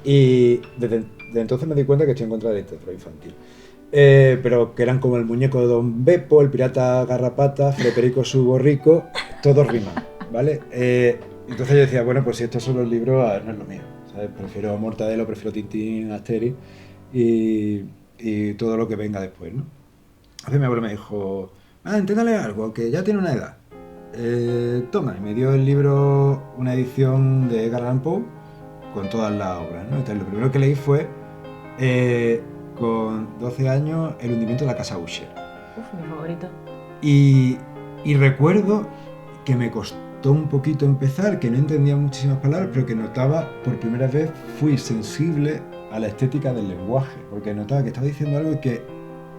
y desde entonces me di cuenta que estoy en contra de la literatura infantil. Pero que eran como el muñeco de Don Beppo, el pirata Garrapata, Frederico su borrico, todos riman, ¿vale? Entonces yo decía, bueno, pues si estos son los libros, no es lo mío, ¿sabes? Prefiero Mortadelo, prefiero Tintín, Asterix y todo lo que venga después, ¿no? Entonces mi abuelo me dijo, inténtale algo, que ya tiene una edad. Toma, y me dio el libro, una edición de Edgar Allan Poe con todas las obras, ¿no? Entonces lo primero que leí fue, con 12 años, El hundimiento de la casa Usher. Mi favorito. Y recuerdo que me costó un poquito empezar, que no entendía muchísimas palabras, pero que notaba, por primera vez, fui sensible a la estética del lenguaje, porque notaba que estaba diciendo algo y que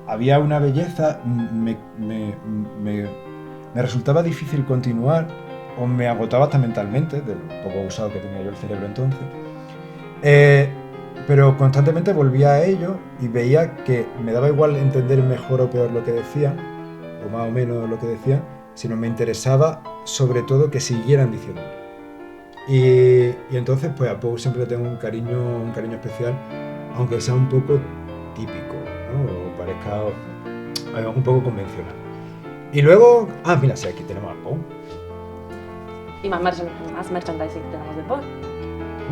había una belleza, me resultaba difícil continuar, o me agotaba hasta mentalmente, del poco usado que tenía yo el cerebro entonces. Pero constantemente volvía a ello y veía que me daba igual entender mejor o peor lo que decían, o más o menos lo que decían, sino me interesaba sobre todo que siguieran diciendo. Y entonces pues a Poe siempre le tengo un cariño especial, aunque sea un poco típico, ¿no? O parezca un poco convencional. Y luego, mira, sí, aquí tenemos a Poe. Y más merchandising tenemos de Poe.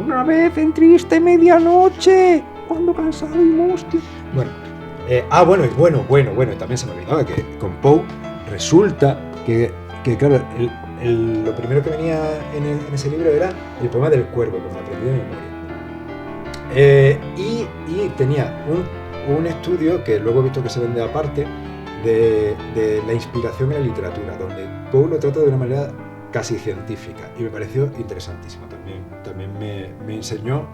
Una vez en triste medianoche, cuando cansado y mustio. Bueno, bueno, también se me olvidaba que con Poe resulta que claro, lo primero que venía en ese libro era el poema del cuervo, que me aprendí de memoria. Y tenía un estudio que luego he visto que se vende aparte de la inspiración en la literatura, donde Poe lo trata de una manera casi científica y me pareció interesantísimo. También me enseñó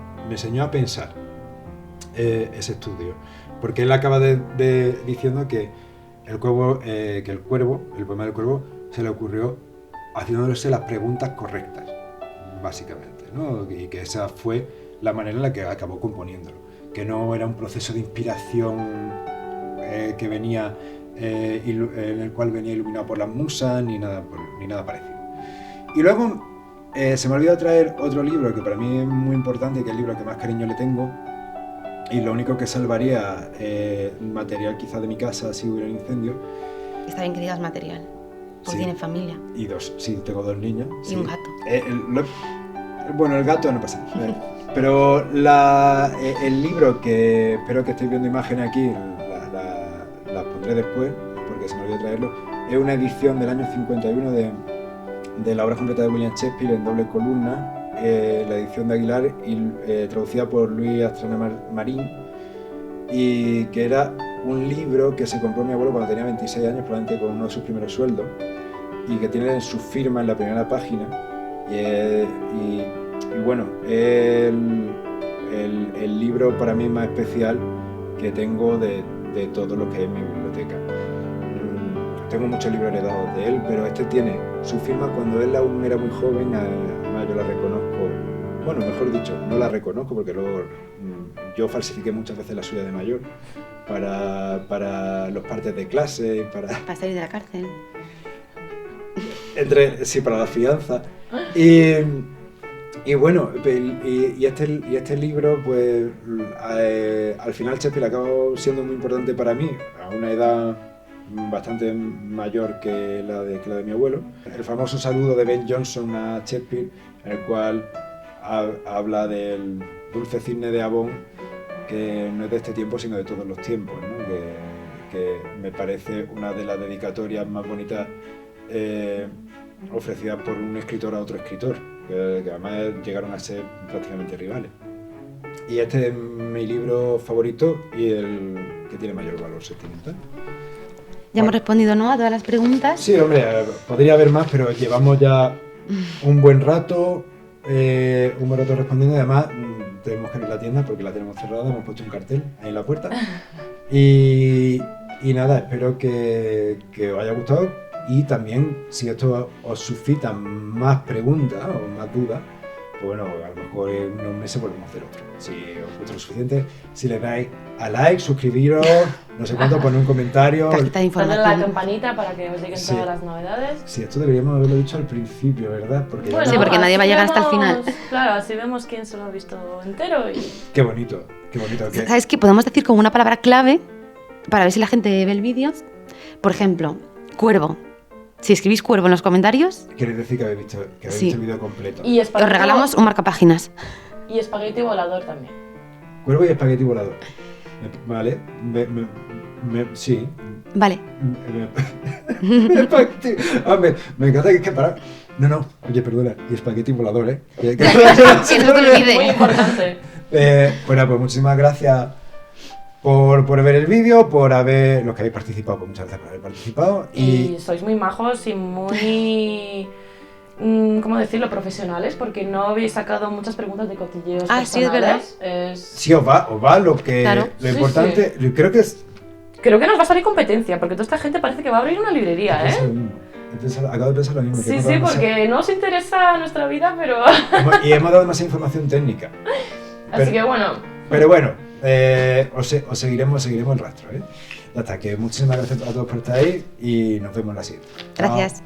a pensar ese estudio, porque él acaba diciendo que el poema del cuervo se le ocurrió haciéndose las preguntas correctas, básicamente, ¿no? Y que esa fue la manera en la que acabó componiéndolo, que no era un proceso de inspiración que venía en el cual venía iluminado por las musas ni nada parecido. Y luego se me olvidó traer otro libro que para mí es muy importante, que es el libro que más cariño le tengo, y lo único que salvaría material quizá de mi casa si hubiera un incendio. Está bien que digas material, porque Sí. tiene familia. Sí, tengo 2 niños. Y sí. un gato. El gato no pasa nada. Pero el libro, que espero que estéis viendo imágenes aquí, las pondré después, porque se me olvidó traerlo, es una edición del año 51 de la obra completa de William Shakespeare en doble columna, la edición de Aguilar, y traducida por Luis Astrana Marín, y que era un libro que se compró mi abuelo cuando tenía 26 años, probablemente con uno de sus primeros sueldos, y que tiene su firma en la primera página. Y bueno, el libro para mí más especial que tengo de todo lo que es mi biblioteca. Tengo muchos libros heredados de él, pero este tiene su firma cuando él aún era muy joven. Además, yo la reconozco, bueno, mejor dicho, no la reconozco porque luego yo falsifiqué muchas veces la suya de mayor para los partes de clase, para salir de la cárcel. Sí, para la fianza. Y bueno, y este libro, pues al final Shakespeare acabó siendo muy importante para mí, a una edad bastante mayor que la de mi abuelo. El famoso saludo de Ben Jonson a Shakespeare, en el cual habla del dulce cisne de Avon, que no es de este tiempo sino de todos los tiempos, ¿no? que me parece una de las dedicatorias más bonitas ofrecidas por un escritor a otro escritor, que además llegaron a ser prácticamente rivales. Y este es mi libro favorito y el que tiene mayor valor sentimental. Ya hemos respondido, ¿no?, a todas las preguntas. Sí, hombre, podría haber más, pero llevamos ya un buen rato respondiendo, y además tenemos que ir a la tienda porque la tenemos cerrada, hemos puesto un cartel ahí en la puerta. Y nada, espero que os haya gustado, y también si esto os suscita más preguntas o más dudas, pues bueno, a lo mejor en unos meses volvemos a hacer otro. Si os gusta lo suficiente, si le dais a like, suscribiros, no sé cuánto, poner un comentario. Darle a la campanita para que os lleguen todas las novedades. Sí, esto deberíamos haberlo dicho al principio, ¿verdad? Porque bueno, sí, porque nadie va a llegar hasta el final. Claro, así vemos quién se lo ha visto entero. Qué bonito, qué bonito. ¿Sabes qué? Podemos decir como una palabra clave para ver si la gente ve el vídeo. Por ejemplo, cuervo. Si escribís cuervo en los comentarios... Queréis decir que habéis visto el vídeo completo. Y os regalamos un marcapáginas. Y espagueti volador también. Cuervo y espagueti volador. Vale. Sí. Vale. Me encanta que parar. No. Oye, perdona. Y espagueti volador, ¿eh? Que no se te olvide. Muy importante. Bueno, pues muchísimas gracias por ver el vídeo, por haber... Los que habéis participado, pues muchas gracias por haber participado. Y sois muy majos y muy... ¿cómo decirlo? Profesionales, porque no habéis sacado muchas preguntas de cotilleos personales. Sí, es verdad. Sí, os va lo que... Claro. Lo importante, sí. Creo que nos va a salir competencia, porque toda esta gente parece que va a abrir una librería, ¿eh? Acabo de pensar lo mismo. Sí, porque no os interesa nuestra vida, pero... Y hemos dado demasiada información técnica. Así que bueno... Pero bueno, os seguiremos el rastro, ¿eh? Ya está, que muchísimas gracias a todos por estar ahí y nos vemos en la siguiente. Gracias.